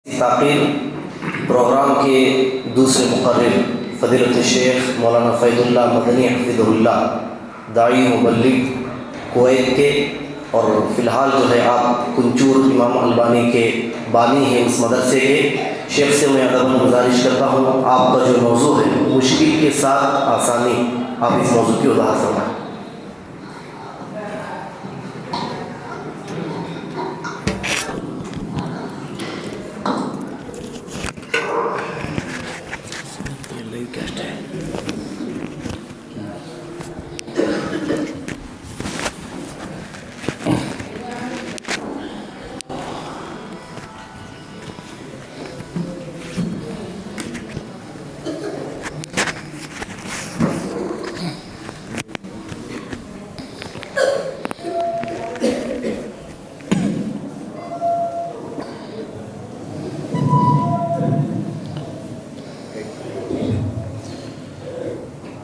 تاخیر پروگرام کے دوسرے مقرر فضیلت الشیخ مولانا فیض اللہ مدنی حفظہ اللہ داعی مبلغ کویت کے، اور فی الحال جو ہے آپ کنچور امام البانی کے بانی ہیں اس مدرسے کے شیخ سے میں ادب گزارش کرتا ہوں آپ کا جو موضوع ہے مشکل کے ساتھ آسانی، آپ اس موضوع کی وضاحت فرمائیں۔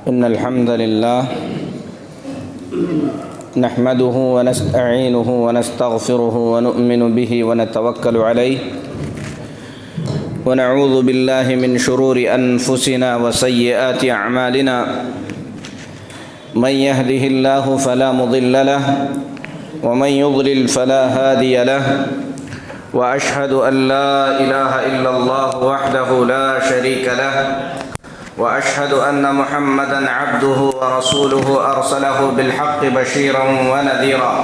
إن الحمد لله نحمده ونستعينه ونستغفره ونؤمن به ونتوكل عليه ونعوذ بالله من شرور أنفسنا وسيئات أعمالنا من يهده الله فلا مضل له ومن يضلل فلا هادي له وأشهد أن لا إله إلا الله وحده لا شريك له وأشهد أن محمدًا عبده ورسوله أرسله بالحق بشيرًا ونذيرًا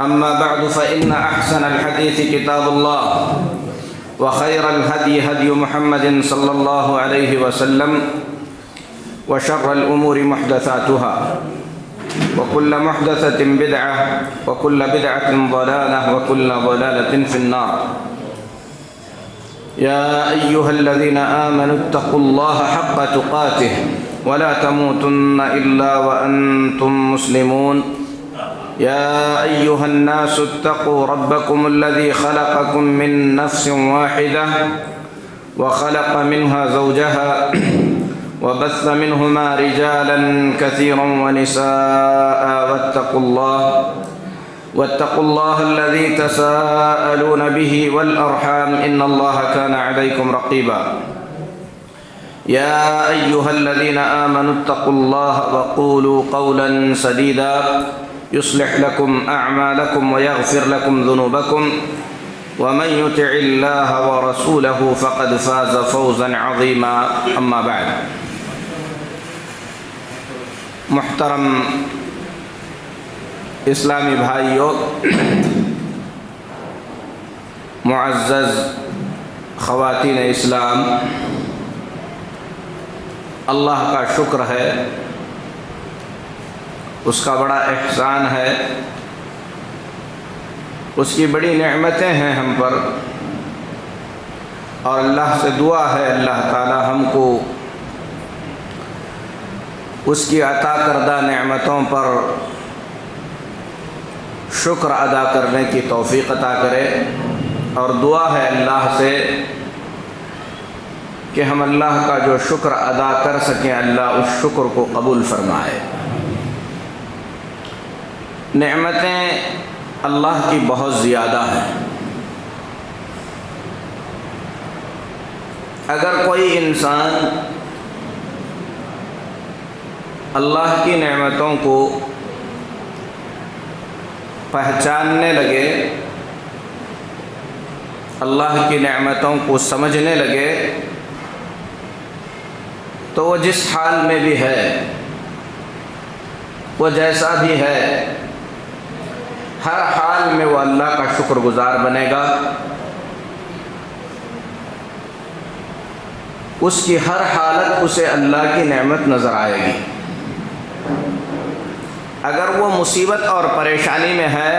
أما بعد فإن أحسن الحديث كتاب الله وخير الهدي هدي محمد صلى الله عليه وسلم وشر الأمور محدثاتها وكل محدثة بدعة وكل بدعة ضلالة وكل ضلالة في النار يا أيها الذين آمنوا اتقوا الله حق تقاته ولا تموتن إلا وأنتم مسلمون يا أيها الناس اتقوا ربكم الذي خلقكم من نفس واحدة وخلق منها زوجها وبث منهما رجالا كثيرا ونساء واتقوا الله الذي تساءلون به والأرحام إن الله كان عليكم رقيبا يا أيها الذين آمنوا اتقوا الله وقولوا قولا سديدا يصلح لكم أعمالكم ويغفر لكم ذنوبكم ومن يطع الله ورسوله فقد فاز فوزا عظيما أما بعد۔ محترم اسلامی بھائیوں، معزز خواتین اسلام، اللہ کا شکر ہے، اس کا بڑا احسان ہے، اس کی بڑی نعمتیں ہیں ہم پر، اور اللہ سے دعا ہے اللہ تعالی ہم کو اس کی عطا کردہ نعمتوں پر شکر ادا کرنے کی توفیق عطا کرے، اور دعا ہے اللہ سے کہ ہم اللہ کا جو شکر ادا کر سکیں اللہ اس شکر کو قبول فرمائے۔ نعمتیں اللہ کی بہت زیادہ ہیں، اگر کوئی انسان اللہ کی نعمتوں کو پہچاننے لگے، اللہ کی نعمتوں کو سمجھنے لگے، تو وہ جس حال میں بھی ہے، وہ جیسا بھی ہے، ہر حال میں وہ اللہ کا شکر گزار بنے گا، اس کی ہر حالت اسے اللہ کی نعمت نظر آئے گی۔ اگر وہ مصیبت اور پریشانی میں ہے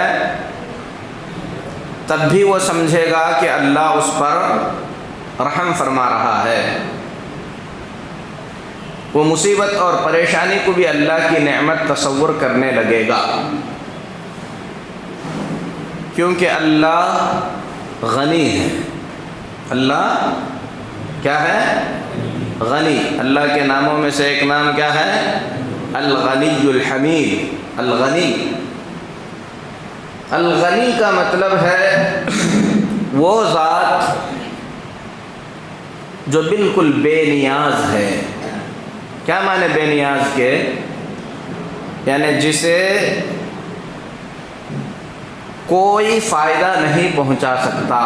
تب بھی وہ سمجھے گا کہ اللہ اس پر رحم فرما رہا ہے، وہ مصیبت اور پریشانی کو بھی اللہ کی نعمت تصور کرنے لگے گا، کیونکہ اللہ غنی ہے۔ اللہ کیا ہے؟ غنی۔ اللہ کے ناموں میں سے ایک نام کیا ہے؟ الغنی الحمید۔ الغنی، الغنی کا مطلب ہے وہ ذات جو بالکل بے نیاز ہے. کیا معنی بے نیاز کے؟ یعنی جسے کوئی فائدہ نہیں پہنچا سکتا،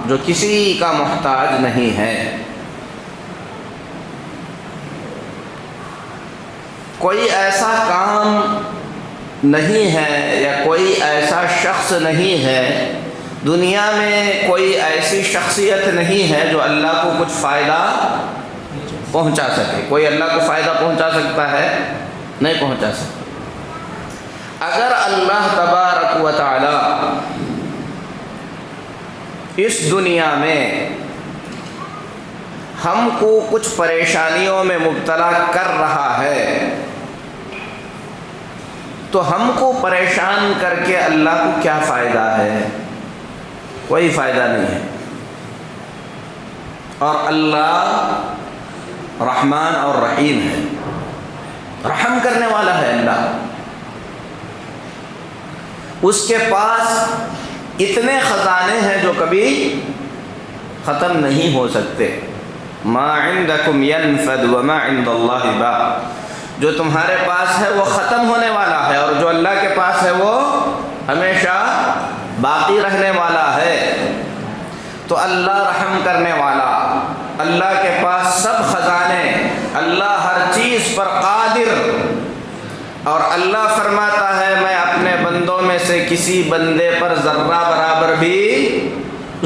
جو کسی کا محتاج نہیں ہے. کوئی ایسا کام نہیں ہے یا کوئی ایسا شخص نہیں ہے، دنیا میں کوئی ایسی شخصیت نہیں ہے جو اللہ کو کچھ فائدہ پہنچا سکے. کوئی اللہ کو فائدہ پہنچا سکتا ہے؟ نہیں پہنچا سکتا. اگر اللہ تبارک و تعالی اس دنیا میں ہم کو کچھ پریشانیوں میں مبتلا کر رہا ہے تو ہم کو پریشان کر کے اللہ کو کیا فائدہ ہے؟ کوئی فائدہ نہیں ہے. اور اللہ رحمان اور رحیم ہے، رحم کرنے والا ہے اللہ. اس کے پاس اتنے خزانے ہیں جو کبھی ختم نہیں ہو سکتے. ما عندکم ینفد وما عند اللہ باق. جو تمہارے پاس ہے وہ ختم ہونے والا ہے، اور جو اللہ کے پاس ہے وہ ہمیشہ باقی رہنے والا ہے. تو اللہ رحم کرنے والا، اللہ کے پاس سب خزانے، اللہ ہر چیز پر قادر. اور اللہ فرماتا ہے میں اپنے بندوں میں سے کسی بندے پر ذرہ برابر بھی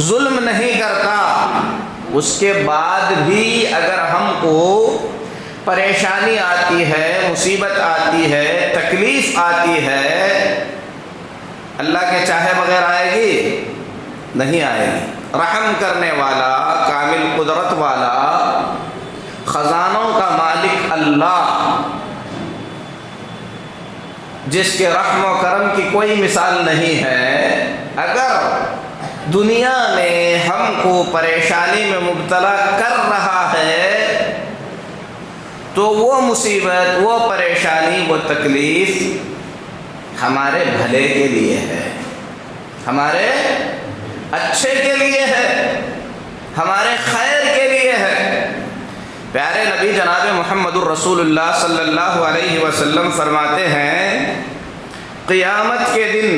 ظلم نہیں کرتا. اس کے بعد بھی اگر ہم کو پریشانی آتی ہے، مصیبت آتی ہے، تکلیف آتی ہے، اللہ کے چاہے بغیر آئے گی؟ نہیں آئے گی. رحم کرنے والا، کامل قدرت والا، خزانوں کا مالک اللہ، جس کے رحم و کرم کی کوئی مثال نہیں ہے، اگر دنیا میں ہم کو پریشانی میں مبتلا کر رہا ہے تو وہ مصیبت، وہ پریشانی، وہ تکلیف ہمارے بھلے کے لیے ہے، ہمارے اچھے کے لیے ہے، ہمارے خیر کے لیے ہے. پیارے نبی جناب محمد الرسول اللہ صلی اللہ علیہ وسلم فرماتے ہیں قیامت کے دن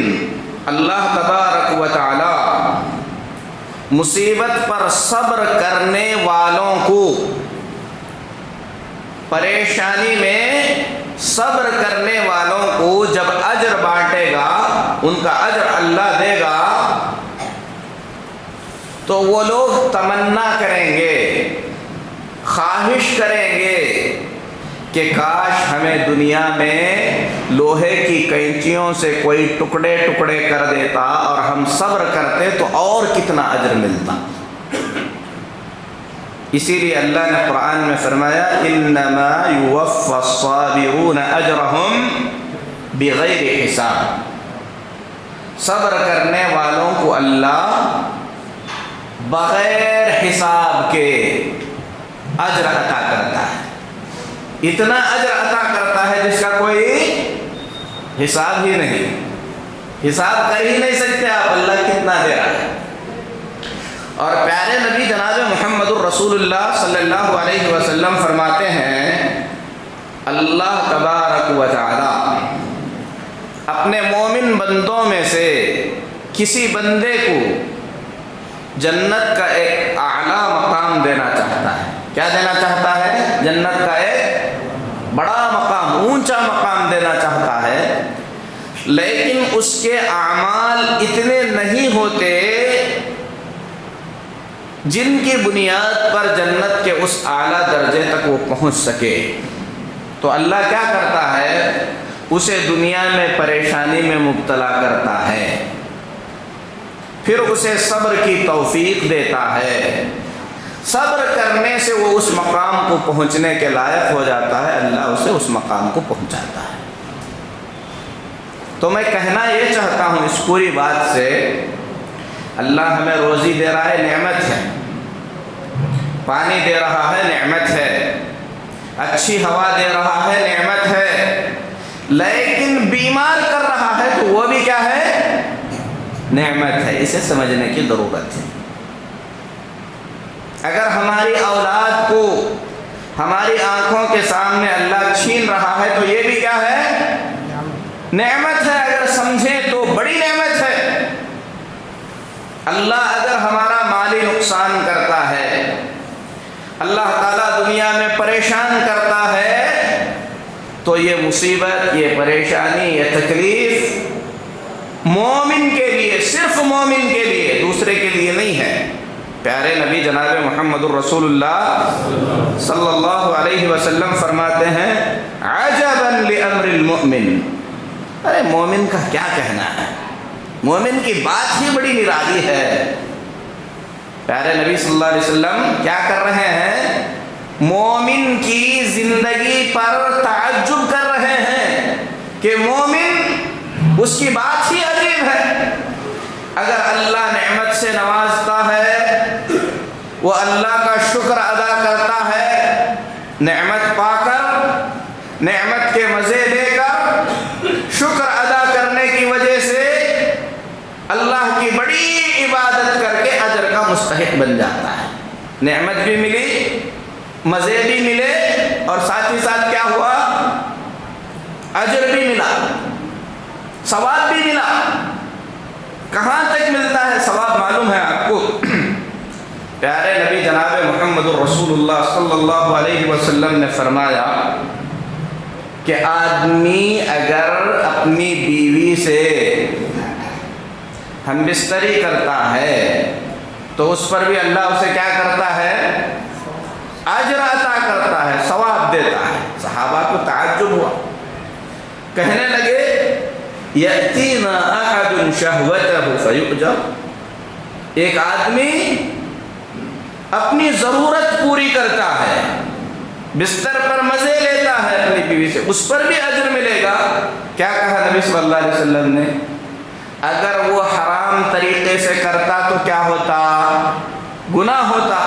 اللہ تبارک و تعالی مصیبت پر صبر کرنے والوں کو، پریشانی میں صبر کرنے والوں کو جب اجر بانٹے گا، ان کا اجر اللہ دے گا، تو وہ لوگ تمنا کریں گے، خواہش کریں گے کہ کاش ہمیں دنیا میں لوہے کی قینچیوں سے کوئی ٹکڑے ٹکڑے کر دیتا اور ہم صبر کرتے تو اور کتنا اجر ملتا. اسی لیے اللہ نے قرآن میں فرمایا انما یوفی الصابرون اجرہم بغیر حساب. صبر کرنے والوں کو اللہ بغیر حساب کے اجر عطا کرتا ہے. اتنا اجر عطا کرتا ہے جس کا کوئی حساب ہی نہیں. حساب کر ہی نہیں سکتے آپ اللہ کتنا دے رہا ہے. اور پیارے نبی جناب محمد الرسول اللہ صلی اللہ علیہ وسلم فرماتے ہیں اللہ تبارک و تعالی اپنے مومن بندوں میں سے کسی بندے کو جنت کا ایک اعلیٰ مقام دینا چاہتا ہے. کیا دینا چاہتا ہے؟ جنت کا ایک بڑا مقام، اونچا مقام دینا چاہتا ہے، لیکن اس کے اعمال اتنے نہیں ہوتے جن کی بنیاد پر جنت کے اس اعلیٰ درجے تک وہ پہنچ سکے. تو اللہ کیا کرتا ہے؟ اسے دنیا میں پریشانی میں مبتلا کرتا ہے، پھر اسے صبر کی توفیق دیتا ہے. صبر کرنے سے وہ اس مقام کو پہنچنے کے لائق ہو جاتا ہے، اللہ اسے اس مقام کو پہنچاتا ہے. تو میں کہنا یہ چاہتا ہوں اس پوری بات سے، اللہ ہمیں روزی دے رہا ہے، نعمت ہے، پانی دے رہا ہے، نعمت ہے، اچھی ہوا دے رہا ہے، نعمت ہے، لیکن بیمار کر رہا ہے تو وہ بھی کیا ہے؟ نعمت ہے. اسے سمجھنے کی ضرورت ہے. اگر ہماری اولاد کو ہماری آنکھوں کے سامنے اللہ چھین رہا ہے تو یہ بھی کیا ہے؟ نعمت ہے. اگر سمجھیں تو بڑی نعمت ہے. اللہ اگر ہمارا مالی نقصان کرتا ہے، اللہ تعالیٰ دنیا میں پریشان کرتا ہے، تو یہ مصیبت، یہ پریشانی، یہ تکلیف مومن کے لیے، صرف مومن کے لیے، دوسرے کے لیے نہیں ہے. پیارے نبی جناب محمد الرسول اللہ صلی اللہ علیہ وسلم فرماتے ہیں عجبا لامر المؤمن. ارے مومن کا کیا کہنا ہے، مومن کی بات ہی بڑی نرالی ہے. پیارے نبی صلی اللہ علیہ وسلم کیا کر رہے ہیں؟ مومن کی زندگی پر تعجب کر رہے ہیں کہ مومن، اس کی بات ہی عجیب ہے. اگر اللہ نعمت سے نوازتا ہے، وہ اللہ کا شکر ادا کرتا ہے، نعمت پا کر، نعمت کے مزے لے کر، شکر ادا کرنے کی وجہ سے اللہ کی بڑی عبادت کر کے اجر کا مستحق بن جاتا ہے. نعمت بھی ملی، مزے بھی ملے، اور ساتھ ہی ساتھ کیا ہوا؟ اجر بھی ملا، ثواب بھی ملا. کہاں تک ملتا ہے ثواب معلوم ہے آپ کو؟ پیارے نبی جناب محمد الرسول اللہ صلی اللہ علیہ وسلم نے فرمایا کہ آدمی اگر اپنی بیوی سے ہم بستری کرتا ہے تو اس پر بھی اللہ اسے کیا کرتا ہے؟ اجر عطا کرتا ہے، ثواب دیتا ہے. صحابہ کو تعجب ہوا، کہنے لگے یأتینا احد شہوتہ فیؤجر. ایک آدمی اپنی ضرورت پوری کرتا ہے، بستر پر مزے لیتا ہے اپنی بیوی سے، اس پر بھی اجر ملے گا. کیا کہا نبی صلی اللہ علیہ وسلم نے؟ اگر وہ حرام طریقے سے کرتا تو کیا ہوتا؟ گناہ ہوتا.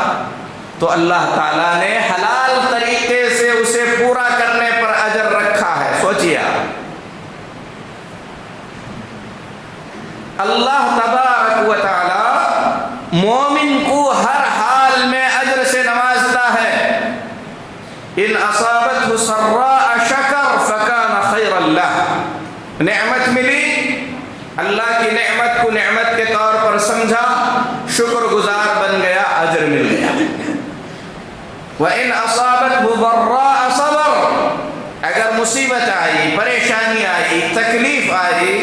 تو اللہ تعالیٰ نے حلال طریقے سے اسے پورا کرنے پر اجر رکھا ہے. سوچیے آپ، اللہ تبارک و تعالی مومن کو ہر حال میں اجر سے نوازتا ہے. ان اصابته سراء شکر فکان خیرا لہ. نعمت ملی، اللہ کی نعمت کو نعمت کے طور پر سمجھا، شکر گزار بن گیا، اجر مل گیا. وَإِنْ أَصَابَتْهُ ضَرَّاءَ صَبَرَ. اگر مصیبت آئی، پریشانی آئی، تکلیف آئی،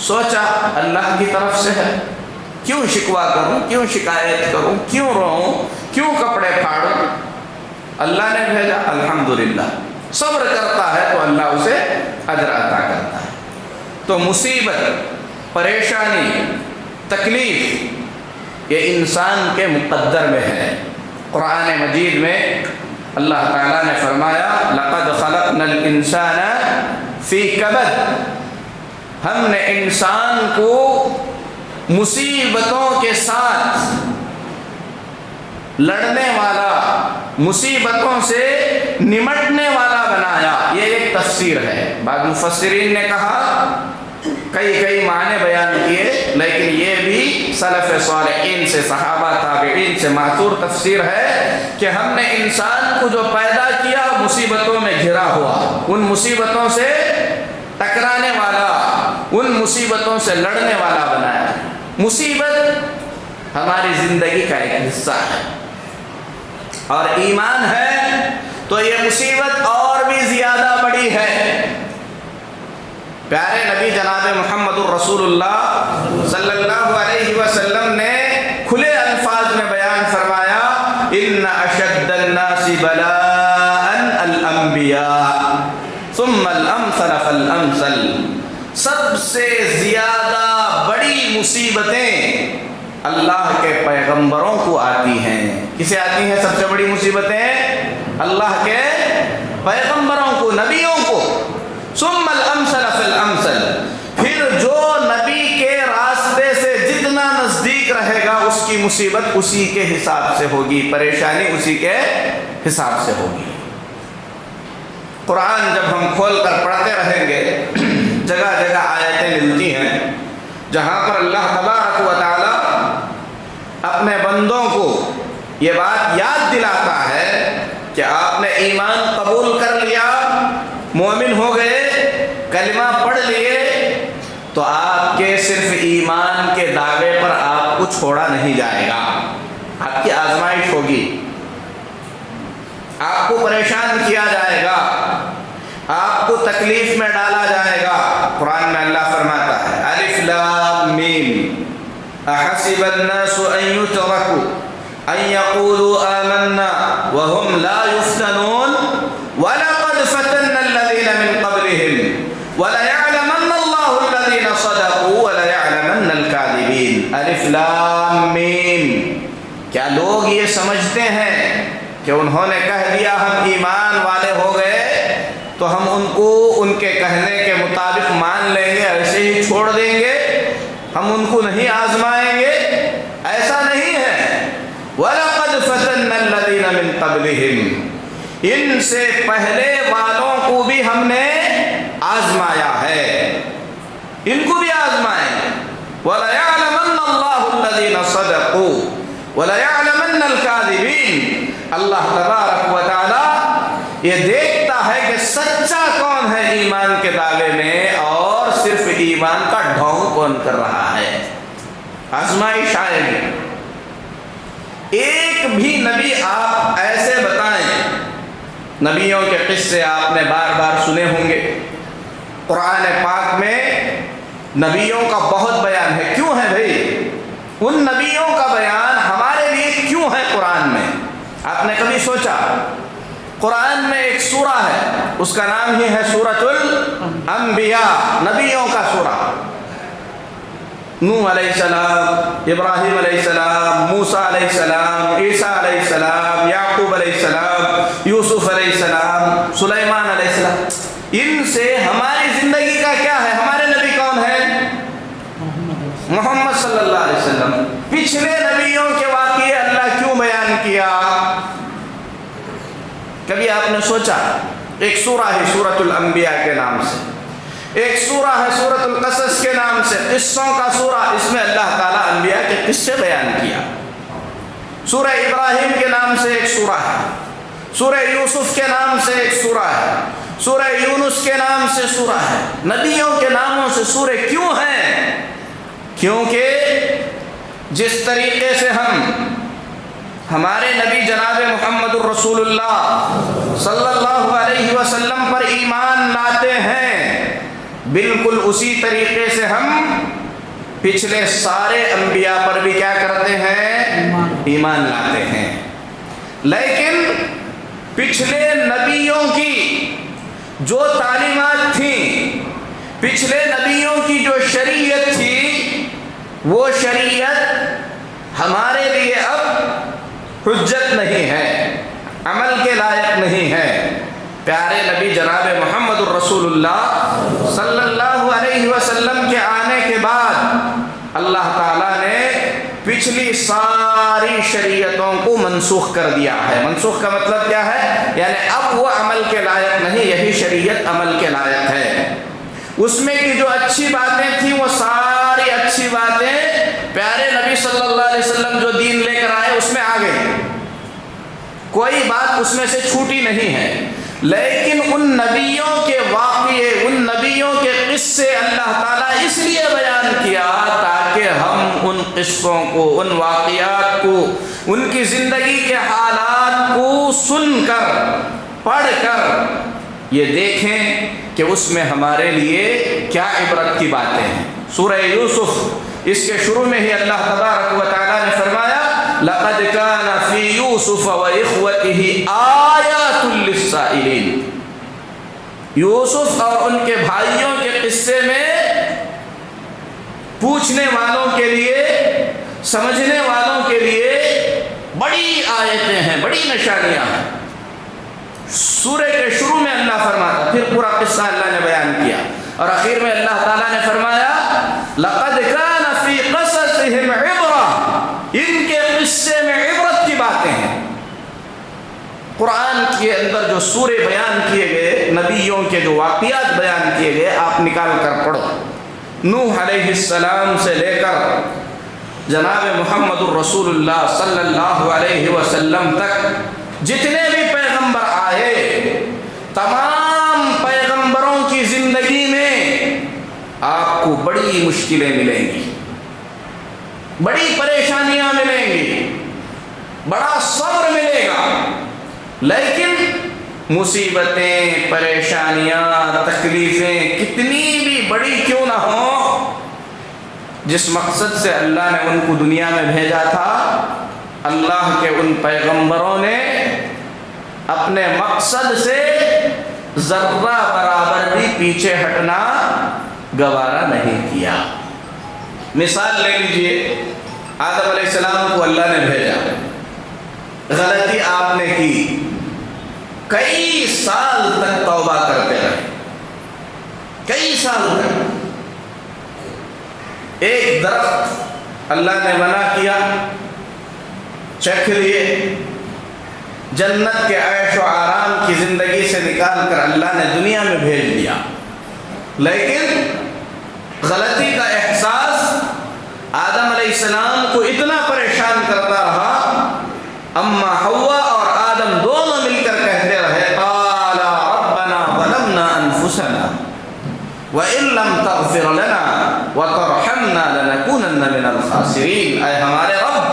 سوچا اللہ کی طرف سے ہے، کیوں شکوہ کروں، کیوں شکایت کروں، کیوں روؤں، کیوں کپڑے پھاڑوں؟ اللہ نے بھیجا، الحمدللہ. صبر کرتا ہے تو اللہ اسے اجر عطا کرتا ہے. تو مصیبت، پریشانی، تکلیف یہ انسان کے مقدر میں ہے. قرآن مجید میں اللہ تعالیٰ نے فرمایا لَقَدْ خَلَقْنَا الْإِنسَانَ فِي كَبَدٍ. ہم نے انسان کو مصیبتوں کے ساتھ لڑنے والا، مصیبتوں سے نمٹنے والا بنایا. یہ ایک تفسیر ہے. بعض مفسرین نے کہا، کئی معنی بیان کیے، لیکن یہ بھی سلف صالحین سے، صحابہ تابعین سے ماثور تفسیر ہے کہ ہم نے انسان کو جو پیدا کیا مصیبتوں میں گھرا ہوا، ان مصیبتوں سے ٹکرانے والا، ان مصیبتوں سے لڑنے والا بنایا. مصیبت ہماری زندگی کا ایک حصہ ہے، اور ایمان ہے تو یہ مصیبت اور بھی زیادہ بڑی ہے. پیارے نبی جناب محمد الرسول اللہ صلی اللہ علیہ وسلم نے کھلے الفاظ میں بیان فرمایا ان اشد الناس بلاء الانبیاء ثم الامثل فالامثل. سب سے زیادہ بڑی مصیبتیں اللہ کے پیغمبروں کو آتی ہیں. کسے آتی ہیں سب سے بڑی مصیبتیں؟ اللہ کے پیغمبروں کو، نبیوں کو. ثم الامثل فالامثل. پھر جو نبی کے راستے سے جتنا نزدیک رہے گا اس کی مصیبت اسی کے حساب سے ہوگی، پریشانی اسی کے حساب سے ہوگی. قرآن جب ہم کھول کر پڑھتے رہیں گے، جگہ جگہ آیتیں ملتی ہیں جہاں پر اللہ تبارک و تعالی اپنے بندوں کو یہ بات یاد دلاتا ہے کہ آپ نے ایمان قبول کر لیا، مومن ہو گئے، کلمہ پڑھ لیے، تو آپ کے صرف ایمان کے دعوے پر آپ کو چھوڑا نہیں جائے گا، آپ کی آزمائش ہوگی، آپ کو پریشان کیا جائے گا، آپ کو تکلیف میں ڈالا جائے گا۔ قرآن میں اللہ فرماتا ہے الف لام میم احسب الناس ان يتركوا ان يقولوا آمنا وهم لا يفتنون ولقد فتنا الذين من قبلهم وليعلمن الله الذين صدقوا وليعلمن الكاذبين۔ الف لام میم، کیا لوگ یہ سمجھتے ہیں کہ انہوں نے کہہ دیا ہم ایمان والے ہو گئے تو ہم ان کو ان کے کہنے کے مطابق مان لیں گے، ایسے ہی چھوڑ دیں گے، ہم ان کو نہیں آزمائیں گے؟ ایسا نہیں ہے۔ وَلَقَدْ فَتَنَّا الَّذِينَ مِن قَبْلِهِمْ، ان سے پہلے والوں کو بھی ہم نے آزمایا ہے، ان کو بھی آزمائیں گے۔ وَلَيَعْلَمَنَّ اللَّهُ الَّذِينَ صَدَقُوا وَلَيَعْلَمَنَّ الْكَاذِبِينَ۔ اللہ تبارک و تعالی یہ دیکھتا ہے کہ سچا کون ہے ایمان کے دعوے میں، اور صرف ایمان کا ڈھونگ کون کر رہا ہے۔ آزمائش آئے گی۔ ایک بھی نبی آپ ایسے بتائیں، نبیوں کے قصے آپ نے بار بار سنے ہوں گے، قرآن پاک میں نبیوں کا بہت بیان ہے۔ کیوں ہے بھائی؟ ان نبیوں کا بیان ہمارے لیے کیوں ہے قرآن میں؟ آپ نے کبھی سوچا؟ قرآن میں ایک سورہ ہے، اس کا نام ہی ہے سورۃ الانبیاء، نبیوں کا سورہ۔ نوح علیہ السلام، ابراہیم علیہ السلام، موسیٰ علیہ السلام، عیسیٰ علیہ السلام، یعقوب علیہ السلام، یوسف علیہ السلام، سلیمان علیہ السلام۔ ان سے ہماری زندگی کا کیا ہے؟ ہمارے نبی کون ہے؟ محمد صلی اللہ علیہ وسلم۔ پچھلے نبیوں کے واقعے اللہ کیوں بیان کیا؟ کبھی آپ نے سوچا؟ ایک سورہ ہے سورۃ الانبیاء کے نام سے، ایک سورہ ہے سورۃ القصص کے نام سے، قصوں کا سورہ، اس میں اللہ تعالیٰ انبیاء کے قصے بیان کیا۔ سورہ ابراہیم کے نام سے ایک سورہ ہے، سورہ یوسف کے نام سے ایک سورہ ہے، سورہ یونس کے نام سے سورہ ہے۔ نبیوں کے ناموں سے سورے کیوں ہیں؟ کیونکہ جس طریقے سے ہم ہمارے نبی جناب محمد الرسول اللہ صلی اللہ علیہ وسلم پر ایمان لاتے ہیں، بالکل اسی طریقے سے ہم پچھلے سارے انبیاء پر بھی کیا کرتے ہیں؟ ایمان لاتے ہیں۔ لیکن پچھلے نبیوں کی جو تعلیمات تھیں، پچھلے نبیوں کی جو شریعت تھی، وہ شریعت ہمارے لیے اب حجت نہیں ہے، عمل کے لائق نہیں ہے۔ پیارے نبی جناب محمد الرسول اللہ صلی اللہ علیہ وسلم کے آنے کے بعد اللہ تعالیٰ نے پچھلی ساری شریعتوں کو منسوخ کر دیا ہے۔ منسوخ کا مطلب کیا ہے؟ یعنی اب وہ عمل کے لائق نہیں، یہی شریعت عمل کے لائق ہے۔ اس میں کی جو اچھی باتیں تھیں وہ ساری اچھی باتیں پیارے نبی صلی اللہ علیہ وسلم جو دین لے کر آئے اس میں آ گئے، کوئی بات اس میں سے چھوٹی نہیں ہے۔ لیکن ان نبیوں کے واقعے، ان نبیوں کے قصے اللہ تعالیٰ اس لیے بیان کیا تاکہ ہم ان قصوں کو، ان واقعات کو، ان کی زندگی کے حالات کو سن کر، پڑھ کر یہ دیکھیں کہ اس میں ہمارے لیے کیا عبرت کی باتیں ہیں۔ سورہ یوسف، اس کے شروع میں ہی اللہ تبارک و تعالیٰ نے فرمایا لَقَدْ كَانَ فِي يُوسُفَ وَإِخْوَتِهِ آيَاتٌ لِلسَّائِلِينَ۔ یوسف اور ان کے بھائیوں کے قصے میں پوچھنے والوں کے لیے، سمجھنے والوں کے لیے بڑی آیتیں ہیں، بڑی نشانیاں ہیں۔ سورہ کے شروع میں اللہ فرماتا، پھر پورا قصہ اللہ نے بیان کیا، اور آخر میں اللہ تعالیٰ نے فرمایا لَقَدْ كَانَ فِي قَصَصِهِمْ عِبْرَةٌ، ان کے قصے میں عبرت کی باتیں ہیں۔ قرآن کے اندر جو سورے بیان کیے گئے، نبیوں کے جو واقعات بیان کیے گئے، آپ نکال کر پڑھو۔ نوح علیہ السلام سے لے کر جناب محمد الرسول اللہ صلی اللہ علیہ وسلم تک جتنے بھی پیغمبر آئے، تمام پیغمبروں کی زندگی میں آپ کو بڑی مشکلیں ملیں گی، بڑی پریشانیاں ملیں گی، بڑا صبر ملے گا، لیکن مصیبتیں، پریشانیاں، تکلیفیں کتنی بھی بڑی کیوں نہ ہوں، جس مقصد سے اللہ نے ان کو دنیا میں بھیجا تھا، اللہ کے ان پیغمبروں نے اپنے مقصد سے ذرہ برابر بھی پیچھے ہٹنا گوارا نہیں کیا۔ مثال لے لیجئے، آدم علیہ السلام کو اللہ نے بھیجا، غلطی آپ نے کی، کئی سال تک توبہ کرتے رہے، کئی سال تک۔ ایک درخت اللہ نے منع کیا، چکھ لیے، جنت کے عیش و آرام کی زندگی سے نکال کر اللہ نے دنیا میں بھیج دیا، لیکن غلطی کا احساس آدم علیہ السلام کو اتنا پریشان کرتا رہا، اما حوا اور آدم دونوں مل کر کہتے رہے، قال ربنا ظلمنا انفسنا وَإِن لَّمْ تَغْفِرْ لَنَا وَتَرْحَمْنَا لَنَكُونَنَّ مِنَ الْخَاسِرِينَ۔ اے ہمارے رب،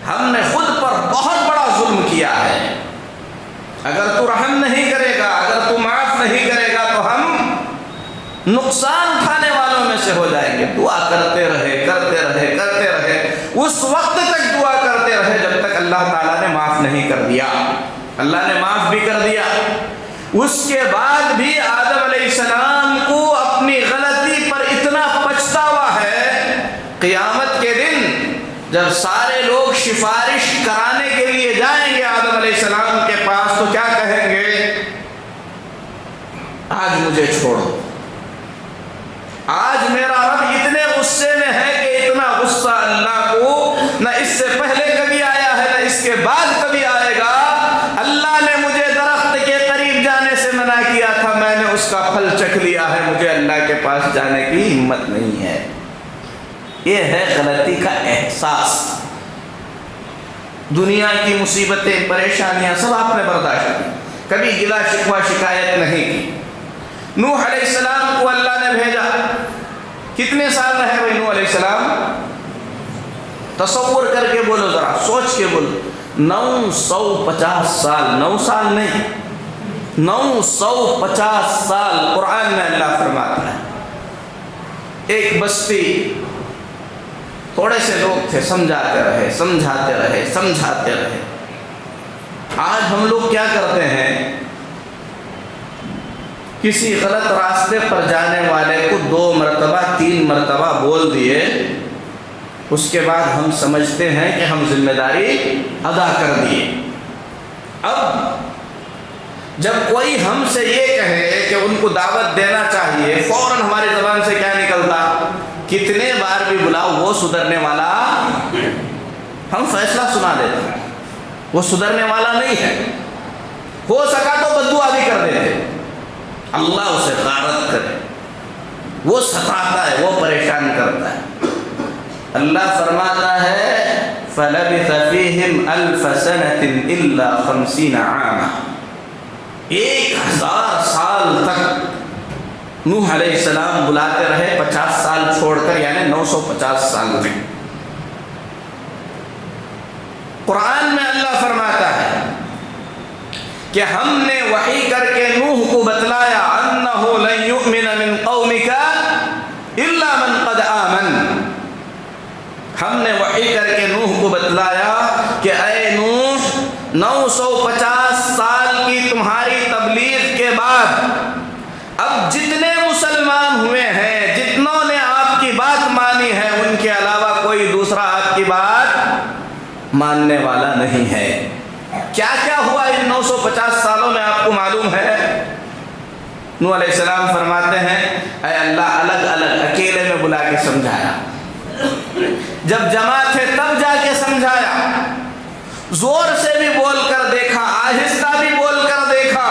ہم نے خود پر بہت بڑا ظلم کیا ہے، اگر تو رحم نہیں کرے گا، اگر تو معاف نہیں کرے گا تو ہم نقصان کھانے والوں میں سے ہو جائیں گے۔ دعا کرتے رہے، کرتے رہے، کرتے رہے، اس وقت تک دعا کرتے رہے جب تک اللہ تعالیٰ نے معاف نہیں کر دیا۔ اللہ نے معاف بھی کر دیا، اس کے بعد بھی آدم علیہ السلام کو اپنی غلطی پر اتنا پچھتاوا ہے، قیامت کے دن جب سارے لوگ سفارش کرانے کے لیے جائیں گے آدم علیہ السلام کے پاس تو کیا کہیں گے؟ آج مجھے چھوڑو، آج میرا رب اتنے غصے میں ہے کہ اتنا غصہ اللہ کو نہ اس سے پہلے کبھی آیا ہے نہ اس کے بعد کبھی آئے گا۔ اللہ نے مجھے درخت کے قریب جانے سے منع کیا تھا، میں نے اس کا پھل چکھ لیا ہے، مجھے اللہ کے پاس جانے کی ہمت نہیں ہے۔ یہ ہے غلطی کا احساس۔ دنیا کی مصیبتیں، پریشانیاں سب آپ نے برداشت کی، کبھی گلا شکوہ شکایت نہیں کی۔ نوح علیہ السلام کو اللہ نے بھیجا، کتنے سال رہے بھائی نوح علیہ السلام؟ تصور کر کے بولو، ذرا سوچ کے بولو، 950 سال، 9 سال نہیں، 950 سال قرآن میں اللہ فرماتا ہے۔ ایک بستی، تھوڑے سے لوگ تھے، سمجھاتے رہے، سمجھاتے رہے، سمجھاتے رہے۔ آج ہم لوگ کیا کرتے ہیں؟ کسی غلط راستے پر جانے والے کو 2 مرتبہ 3 مرتبہ بول دیے، اس کے بعد ہم سمجھتے ہیں کہ ہم ذمہ داری ادا کر دیے۔ اب جب کوئی ہم سے یہ کہے کہ ان کو دعوت دینا چاہیے، فوراً ہماری زبان سے کیا نکلتا؟ کتنے بار بھی بلاؤ، وہ سدھرنے والا، ہم فیصلہ سنا دیتے ہیں، وہ سدھرنے والا نہیں ہے، ہو سکا تو بددعا بھی کر دیتے، اللہ اسے غارت کرے، وہ ستاتا ہے، وہ پریشان کرتا ہے۔ اللہ فرماتا ہے فَلَبِثَ فِيهِمْ أَلْفَ سَنَةٍ إِلَّا 50 عَامًا، 1000 سال تک نوح علیہ السلام بلاتے رہے، 50 سال چھوڑ کر، یعنی 950 سال تک۔ قرآن میں اللہ فرماتا ہے کہ ہم نے وحی کر کے نوح کو بتلایا، انہ لن یؤمن من قومک الا من قد آمن۔ ہم نے وحی کر کے نوح کو بتلایا کہ اے نوح، 950 سال کی تمہاری تبلیغ کے بعد اب جتنے مسلمان ہوئے ہیں، جتنوں نے آپ کی بات مانی ہے، ان کے علاوہ کوئی دوسرا آپ کی بات ماننے والا نہیں ہے۔ کیا کیا ہوا ان 950 سالوں میں آپ کو معلوم ہے؟ نوح علیہ السلام فرماتے ہیں، اے اللہ، الگ الگ اکیلے میں بلا کے سمجھایا، جب جمع تھے تب جا کے سمجھایا، زور سے بھی بول کر دیکھا، آہستہ بھی بول کر دیکھا،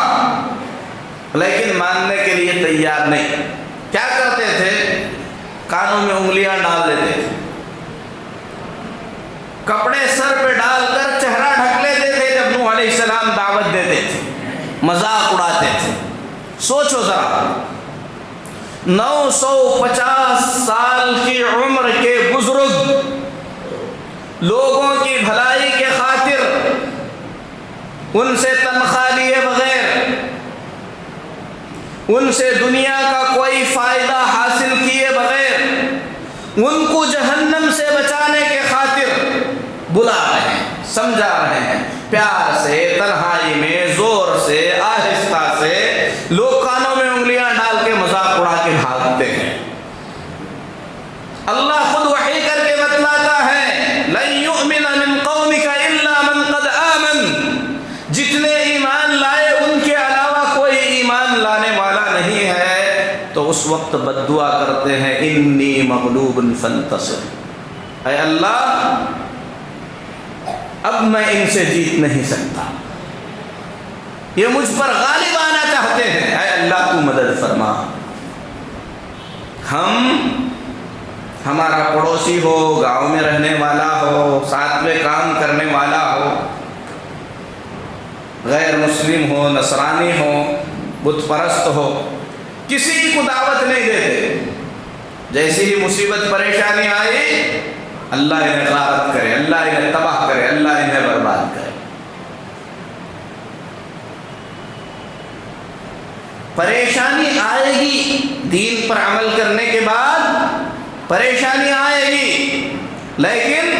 لیکن ماننے کے لیے تیار نہیں۔ کیا کرتے تھے؟ کانوں میں انگلیاں ڈال دیتے تھے، کپڑے سر پہ ڈال کر چہرہ ڈھک لیتے تھے جب نوح علیہ السلام دعوت دیتے تھے، مذاق اڑاتے تھے۔ سوچو ذرا، 950 سال کی عمر کے بزرگ لوگوں کی بھلائی کے خاطر ان سے تنخواہ لیے بغیر، ان سے دنیا کا کوئی فائدہ حاصل کیے بغیر، ان کو جہنم سے بچانے کے خاطر بلا رہے ہیں، سمجھا رہے ہیں، پیار سے، تنہائی میں، زور سے، آہستہ سے، لوگ کانوں میں انگلیاں ڈال کے مذاق اڑا کے بھاگتے ہیں۔ اللہ خود وحی کر کے بتلاتا ہے، لن یؤمن من قومک الا من قد آمن، جتنے ایمان لائے ان کے علاوہ کوئی ایمان لانے والا نہیں ہے۔ تو اس وقت بد دعا کرتے ہیں، انی مغلوب فانتصر، اے اللہ اب میں ان سے جیت نہیں سکتا، یہ مجھ پر غالب آنا چاہتے ہیں، اے اللہ تو مدد فرما۔ ہمارا پڑوسی ہو، گاؤں میں رہنے والا ہو، ساتھ میں کام کرنے والا ہو، غیر مسلم ہو، نصرانی ہو، بت پرست ہو، کسی کو دعوت نہیں دیتے۔ جیسی ہی مصیبت پریشانی آئی، اللہ انہیں غارت کرے، اللہ انہیں تباہ کرے، اللہ انہیں برباد کرے۔ پریشانی آئے گی، دین پر عمل کرنے کے بعد پریشانی آئے گی، لیکن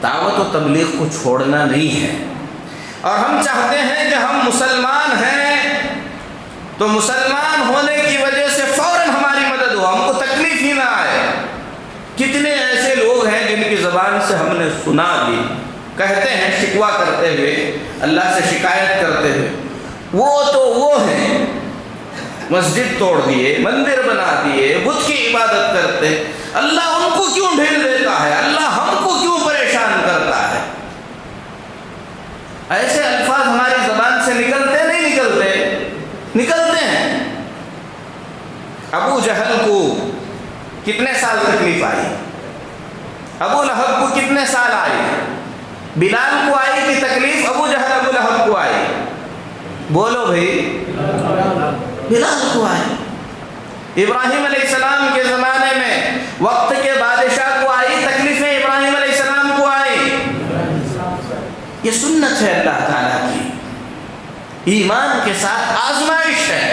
دعوت و تبلیغ کو چھوڑنا نہیں ہے۔ اور ہم چاہتے ہیں کہ ہم مسلمان ہیں تو مسلمان ہونے کی وجہ سے فوراً ہماری مدد ہو، ہم کو تکلیف ہی نہ آئے۔ کتنے ایسے لوگ ہیں جن کی زبان سے ہم نے سنا بھی، کہتے ہیں شکوہ کرتے ہوئے، اللہ سے شکایت کرتے ہوئے، وہ تو وہ ہیں، مسجد توڑ دیے، مندر بنا دیے، بت کی عبادت کرتے، اللہ ان کو کیوں ڈھیل دیتا ہے، اللہ ہم کو کیوں پریشان کرتا ہے؟ ایسے الفاظ ہماری زبان سے نکلتے نہیں نکلتے ہیں۔ ابو جہل کو کتنے سال تکلیف آئی؟ ابو لہب کو کتنے سال آئی؟ بلال کو آئی کہ تکلیف ابو جہل ابو لہب کو آئی؟ بولو بھائی، بلال کو آئی۔ ابراہیم علیہ السلام کے زمانے میں وقت کے بادشاہ کو آئی تکلیفیں، ابراہیم علیہ السلام کو آئی۔ یہ سنت ہے اللہ تعالیٰ کی، ایمان کے ساتھ آزمائش ہے،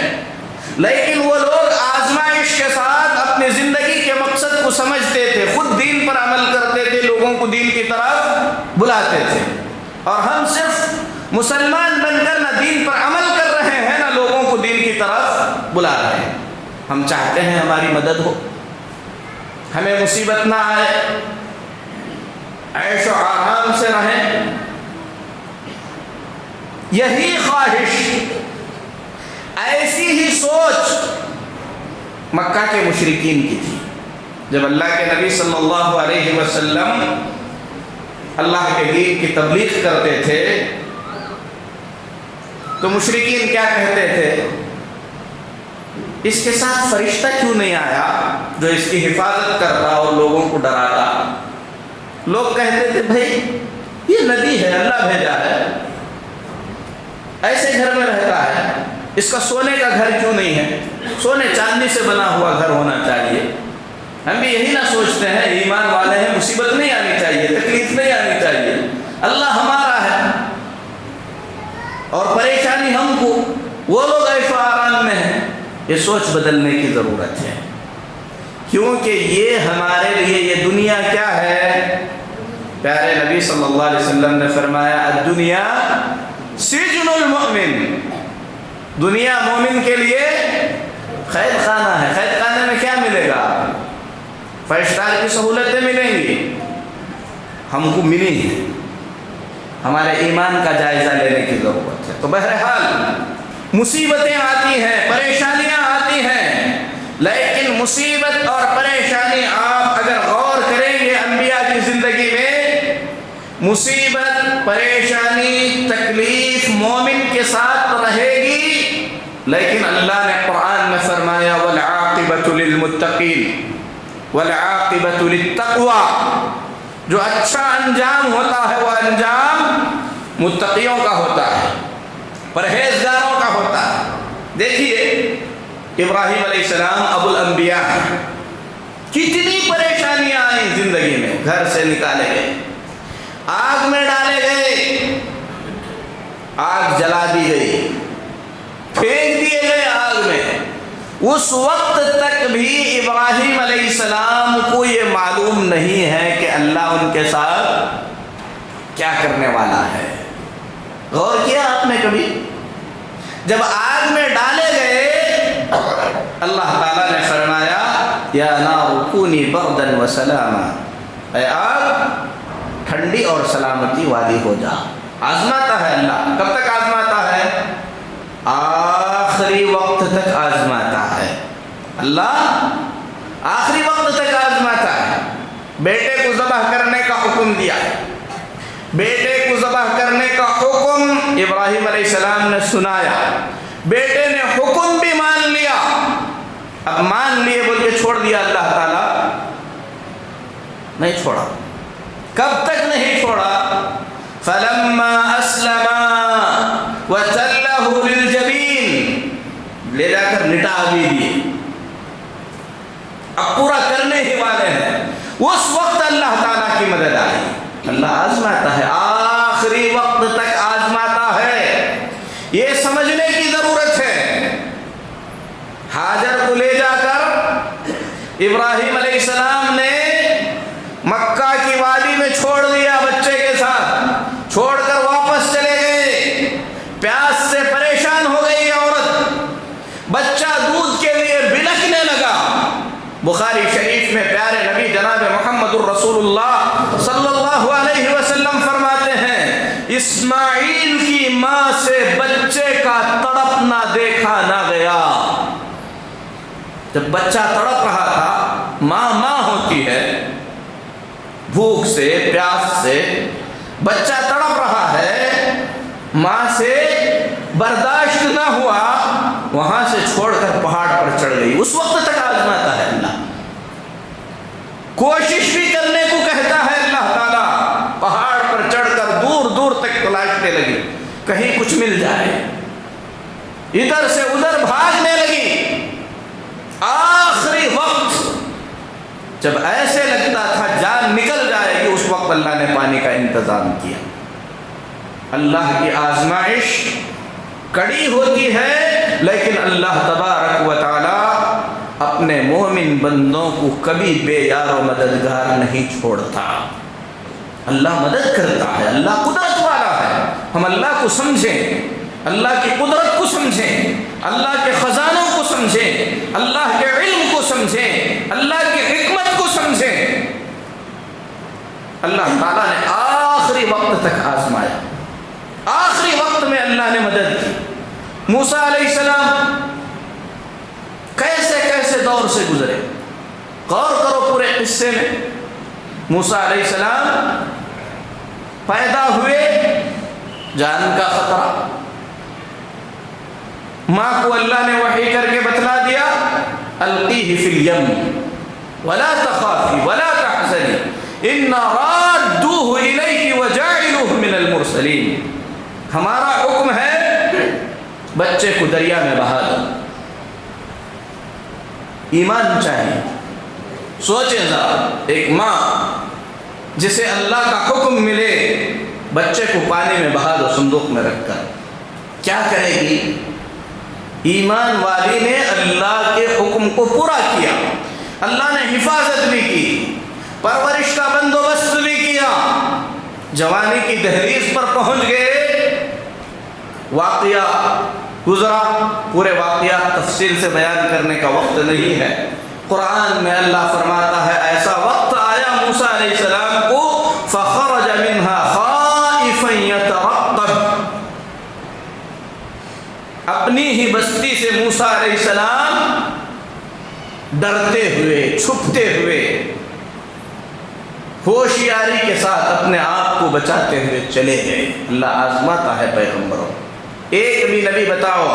لیکن وہ لوگ آزمائش کے ساتھ اپنی زندگی کے مقصد کو سمجھتے تھے، خود دین پر عمل کرتے تھے، لوگوں کو دین کی طرف بلاتے تھے۔ اور ہم صرف مسلمان بن کر نہ دین پر عمل کر رہے ہیں، نہ لوگوں کو دین کی طرف بلا رہے ہیں۔ ہم چاہتے ہیں ہماری مدد ہو، ہمیں مصیبت نہ آئے، عیش و آرام سے رہیں۔ یہی خواہش، ایسی ہی سوچ مکہ کے مشرکین کی تھی۔ جب اللہ کے نبی صلی اللہ علیہ وسلم اللہ کے دین کی تبلیغ کرتے تھے تو مشرکین کیا کہتے تھے؟ اس کے ساتھ فرشتہ کیوں نہیں آیا جو اس کی حفاظت کرتا اور لوگوں کو ڈراتا؟ لوگ کہتے تھے بھائی یہ نبی ہے، اللہ بھیجا ہے، ایسے گھر میں رہتا ہے، اس کا سونے کا گھر کیوں نہیں ہے؟ سونے چاندی سے بنا ہوا گھر ہونا چاہیے۔ ہم بھی یہی نہ سوچتے ہیں، ایمان والے ہیں، مصیبت نہیں آنی چاہیے، تکلیف نہیں آنی چاہیے، اللہ ہمارا ہے اور پریشانی ہم کو، وہ لوگ عیش و آرام میں ہیں۔ یہ سوچ بدلنے کی ضرورت ہے، کیونکہ یہ ہمارے لیے یہ دنیا کیا ہے؟ پیارے نبی صلی اللہ علیہ وسلم نے فرمایا الدنیا سجن المؤمن، دنیا مومن کے لیے قید خانہ ہے۔ قید خانے میں کیا ملے گا؟ 5 اسٹار کی سہولتیں ملیں گی، ہم کو ملی ہیں، ہمارے ایمان کا جائزہ لینے کی ضرورت ہے۔ تو بہرحال مصیبتیں آتی ہیں، پریشانیاں آتی ہیں، لیکن مصیبت اور پریشانی آپ اگر غور کریں گے انبیاء کی زندگی میں، مصیبت، پریشانی، تکلیف مومن کے ساتھ رہے گی، لیکن اللہ نے قرآن میں فرمایا وَالْعَاقِبَةُ لِلْمُتَّقِينَ وَالْعَاقِبَةُ لِلتَّقْوَى، جو اچھا انجام ہوتا ہے وہ انجام متقیوں کا ہوتا ہے، پرہیزگاروں کا ہوتا ہے۔ دیکھیے ابراہیم علیہ السلام ابو الانبیاء ہیں، کتنی پریشانیاں آئیں زندگی میں، گھر سے نکالے گئے، آگ میں ڈالے گئے، آگ جلا دی گئی، پھینک دیے گئے آگ میں۔ اس وقت تک بھی ابراہیم علیہ السلام کو یہ معلوم نہیں ہے کہ اللہ ان کے ساتھ کیا کرنے والا ہے۔ غور کیا آپ نے کبھی؟ جب آگ میں ڈالے گئے اللہ تعالیٰ نے فرمایا یا نار کونی بردا وسلاما، اے آگ ٹھنڈی اور سلامتی والی ہو جا۔ آزماتا ہے اللہ، کب تک آزماتا ہے؟ آخری وقت تک آزماتا ہے اللہ، آخری وقت تک آزماتا ہے۔ بیٹے کو ذبح کرنے کا حکم دیا، بیٹے کو ذبح کرنے کا حکم ابراہیم علیہ السلام نے سنایا، بیٹے نے حکم بھی مان لیا۔ اب مان لیے بول کے چھوڑ دیا اللہ تعالیٰ؟ نہیں چھوڑا۔ کب تک نہیں چھوڑا؟ فلما اسلما وتلہ للجبین، لے جا کر لٹا بھی دیے، اب پورا کرنے ہی والے ہیں۔ اس وقت اللہ تعالیٰ کی مدد آئی۔ اللہ آزماتا ہے، آخری وقت تک آزماتا ہے، یہ سمجھنے کی ضرورت ہے۔ ہاجر کو لے جا کر ابراہیم علیہ السلام نے مکہ کی وادی میں چھوڑ دیا، بچے کے ساتھ چھوڑ کر واپس چلے گئے۔ پیاس سے پریشان ہو گئی عورت، بچہ دودھ کے لیے بلکنے لگا۔ بخاری شریف میں پیارے نبی جناب محمد الرسول اللہ صلی اللہ علیہ وسلم فرماتے ہیں اسماعیل کی ماں سے بچے کا تڑپنا دیکھا نہ گیا۔ جب بچہ تڑپ رہا تھا، ماں ہوتی ہے، بھوک سے پیاس سے بچہ تڑپ رہا ہے، ماں سے برداشت نہ ہوا، وہاں سے چھوڑ کر پہاڑ پر چڑھ گئی۔ اس وقت تک آزماتا ہے اللہ، کوشش بھی کرنے کو کہتا ہے اللہ تعالیٰ۔ پہاڑ پر چڑھ کر دور دور تک تلاشنے لگی، کہیں کچھ مل جائے، ادھر سے ادھر بھاگنے لگی۔ آخری وقت جب ایسے لگتا تھا جان نکل جائے گی، اس وقت اللہ نے پانی کا انتظام کیا۔ اللہ کی آزمائش کڑی ہوتی ہے، لیکن اللہ تبارک و تعالی اپنے مومن بندوں کو کبھی بے یار و مددگار نہیں چھوڑتا۔ اللہ مدد کرتا ہے، اللہ قدرت والا ہے۔ ہم اللہ کو سمجھیں، اللہ کی قدرت کو سمجھیں، اللہ کے خزانوں کو سمجھیں، اللہ کے علم کو سمجھیں، اللہ کی حکمت کو سمجھیں۔ اللہ تعالیٰ نے آخری وقت تک آزمایا، آخری وقت میں اللہ نے مدد کی۔ موسیٰ علیہ السلام کیسے کیسے دور سے گزرے، غور کرو پورے قصے میں۔ موسیٰ علیہ السلام پیدا ہوئے، جان کا خطرہ، ماں کو اللہ نے وحی کر کے بتلا دیا القیہ فی الیم ولا تخافی ولا تحزنی انا رادوہ الیک وجاعلوہ من المرسلین۔ ہمارا حکم ہے بچے کو دریا میں بہا دو۔ ایمان چاہیے، سوچیں ذرا، ایک ماں جسے اللہ کا حکم ملے بچے کو پانی میں بہا دو صندوق میں رکھ کر، کیا کرے گی؟ ایمان والی نے اللہ کے حکم کو پورا کیا، اللہ نے حفاظت بھی کی، پرورش کا بندوبست بھی کیا۔ جوانی کی دہلیز پر پہنچ گئے، واقعہ گزرا، پورے واقعات تفصیل سے بیان کرنے کا وقت نہیں ہے۔ قرآن میں اللہ فرماتا ہے ایسا وقت آیا موسیٰ علیہ السلام کو فخرج منها خائفا يترقب، اپنی ہی بستی سے موسیٰ علیہ السلام ڈرتے ہوئے، چھپتے ہوئے، ہوشیاری کے ساتھ اپنے آپ کو بچاتے ہوئے چلے گئے۔ اللہ آزماتا ہے پیغمبروں۔ ایک بھی نبی بتاؤ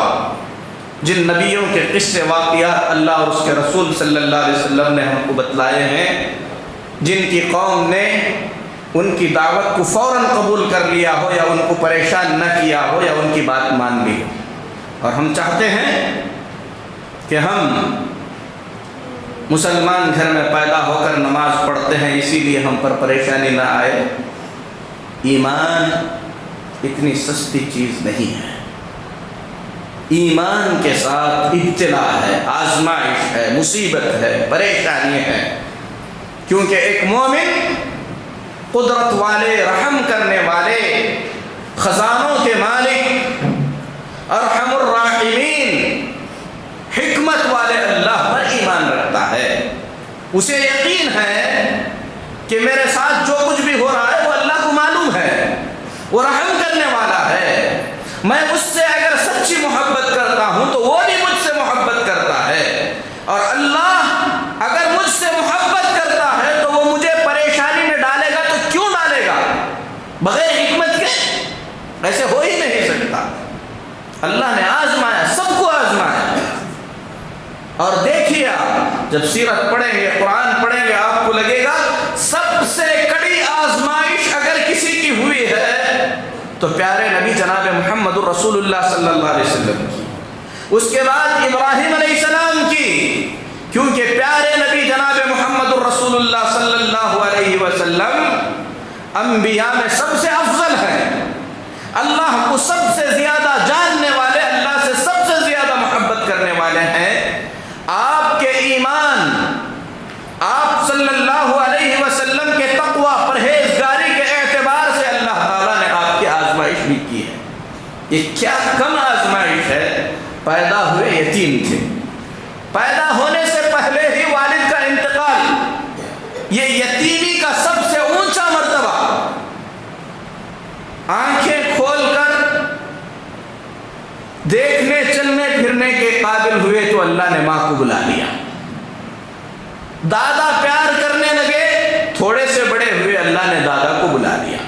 جن نبیوں کے قصے واقعات اللہ اور اس کے رسول صلی اللہ علیہ وسلم نے ہم کو بتلائے ہیں، جن کی قوم نے ان کی دعوت کو فوراً قبول کر لیا ہو یا ان کو پریشان نہ کیا ہو یا ان کی بات مان لی ہو. اور ہم چاہتے ہیں کہ ہم مسلمان گھر میں پیدا ہو کر نماز پڑھتے ہیں، اسی لیے ہم پر پریشانی نہ آئے. ایمان اتنی سستی چیز نہیں ہے. ایمان کے ساتھ ابتلا ہے، آزمائش ہے، مصیبت ہے، پریشانی ہے. کیونکہ ایک مومن قدرت والے، رحم کرنے والے، خزانوں کے مالک، ارحم الراحمین، حکمت والے اللہ پر ایمان رکھتا ہے. اسے یقین ہے کہ میرے ساتھ جو کچھ بھی ہو رہا ہے وہ اللہ کو معلوم ہے، وہ رحم کرنے والا ہے. میں اس سے اگر سچی محبت کرتا ہوں تو وہ بھی مجھ سے محبت کرتا ہے، اور اللہ اگر مجھ سے محبت کرتا ہے تو وہ مجھے پریشانی میں ڈالے گا تو کیوں ڈالے گا؟ بغیر حکمت کے ایسے ہو ہی نہیں سکتا. اللہ نے آزمایا، سب کو آزمایا. اور دیکھیے آپ جب سیرت پڑھیں گے، قرآن پڑھیں گے، آپ کو لگے گا سب سے کڑی آزمائش اگر کسی کی ہوئی ہے تو پیارے نبی جناب محمد الرسول اللہ صلی اللہ علیہ وسلم کی. اس کے بعد ابراہیم علیہ السلام کی، کیونکہ پیارے نبی جناب محمد الرسول اللہ صلی اللہ علیہ وسلم انبیاء میں سب سے افضل ہیں، اللہ کو سب سے زیادہ جاننے والے، اللہ سے سب سے زیادہ محبت کرنے والے ہیں. آپ کے ایمان، آپ صلی اللہ علیہ وسلم کے تقوی، پرہیزگاری کے اعتبار سے اللہ تعالیٰ نے آپ کی آزمائش بھی کی ہے. یہ کیا کم آزمائش ہے. پیدا ہوئے یتیم تھے، پیدا ہونے سے پہلے ہی والد کا انتقال، یہ یتیمی کا سب سے اونچا مرتبہ. آنکھیں کھول کر دیکھنے، چلنے پھرنے کے قابل ہوئے تو اللہ نے ماں کو بلا لیا. دادا پیار کرنے لگے، تھوڑے سے بڑے ہوئے اللہ نے دادا کو بلا لیا.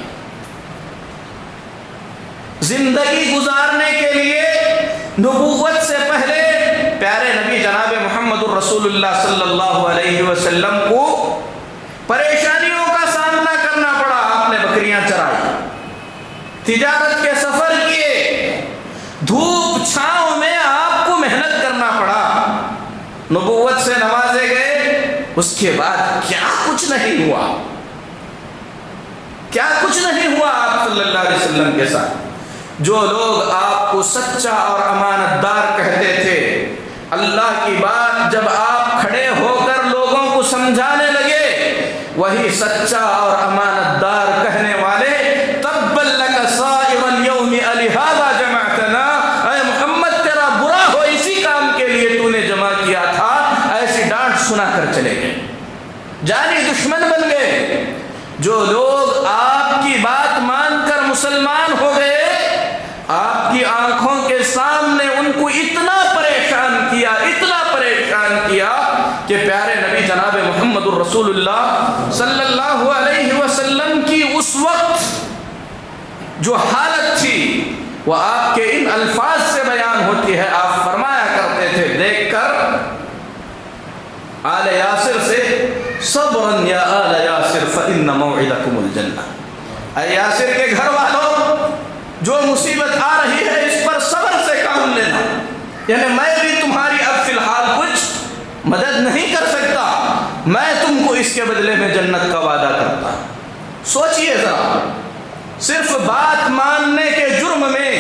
زندگی گزارنے کے لیے نبوت سے پہلے پیارے نبی جناب محمد الرسول اللہ صلی اللہ علیہ وسلم کو پریشانیوں کا سامنا کرنا پڑا. آپ نے بکریاں چرائی، تجارت کے سفر کیے، دھوپ چھاؤں میں آپ کو محنت کرنا پڑا. نبوت سے نوازے گئے، اس کے بعد کیا کچھ نہیں ہوا، کیا کچھ نہیں ہوا آپ صلی اللہ علیہ وسلم کے ساتھ. جو لوگ آپ کو سچا اور امانت دار کہتے تھے، اللہ کی بات جب آپ کھڑے ہو کر لوگوں کو سمجھانے لگے، وہی سچا اور امانت دار کہنے والے تبا لک صائر اليوم الہذا جمعتنا، اے محمد تیرا برا ہو اسی کام کے لیے تو نے جمع کیا تھا. ایسی ڈانٹ سنا کر چلے گئے، جانی دشمن بن گئے. جو لوگ آپ کی بات مان کر مسلمان ہو گئے، آپ کی آنکھوں کے سامنے ان کو اتنا پریشان کیا، اتنا پریشان کیا کہ پیارے نبی جناب محمد الرسول اللہ صلی اللہ علیہ وسلم کی اس وقت جو حالت تھی وہ آپ کے ان الفاظ سے بیان ہوتی ہے. آپ فرمایا کرتے تھے دیکھ کر آل یاسر سے، صبرا یا آل یاسر فإن موعدکم الجنہ. اے یاسر کے گھر والوں، جو مصیبت آ رہی ہے اس پر صبر سے کام لینا. یعنی میں بھی تمہاری اب فی الحال کچھ مدد نہیں کر سکتا، میں تم کو اس کے بدلے میں جنت کا وعدہ کرتا. سوچئے ذرا، صرف بات ماننے کے جرم میں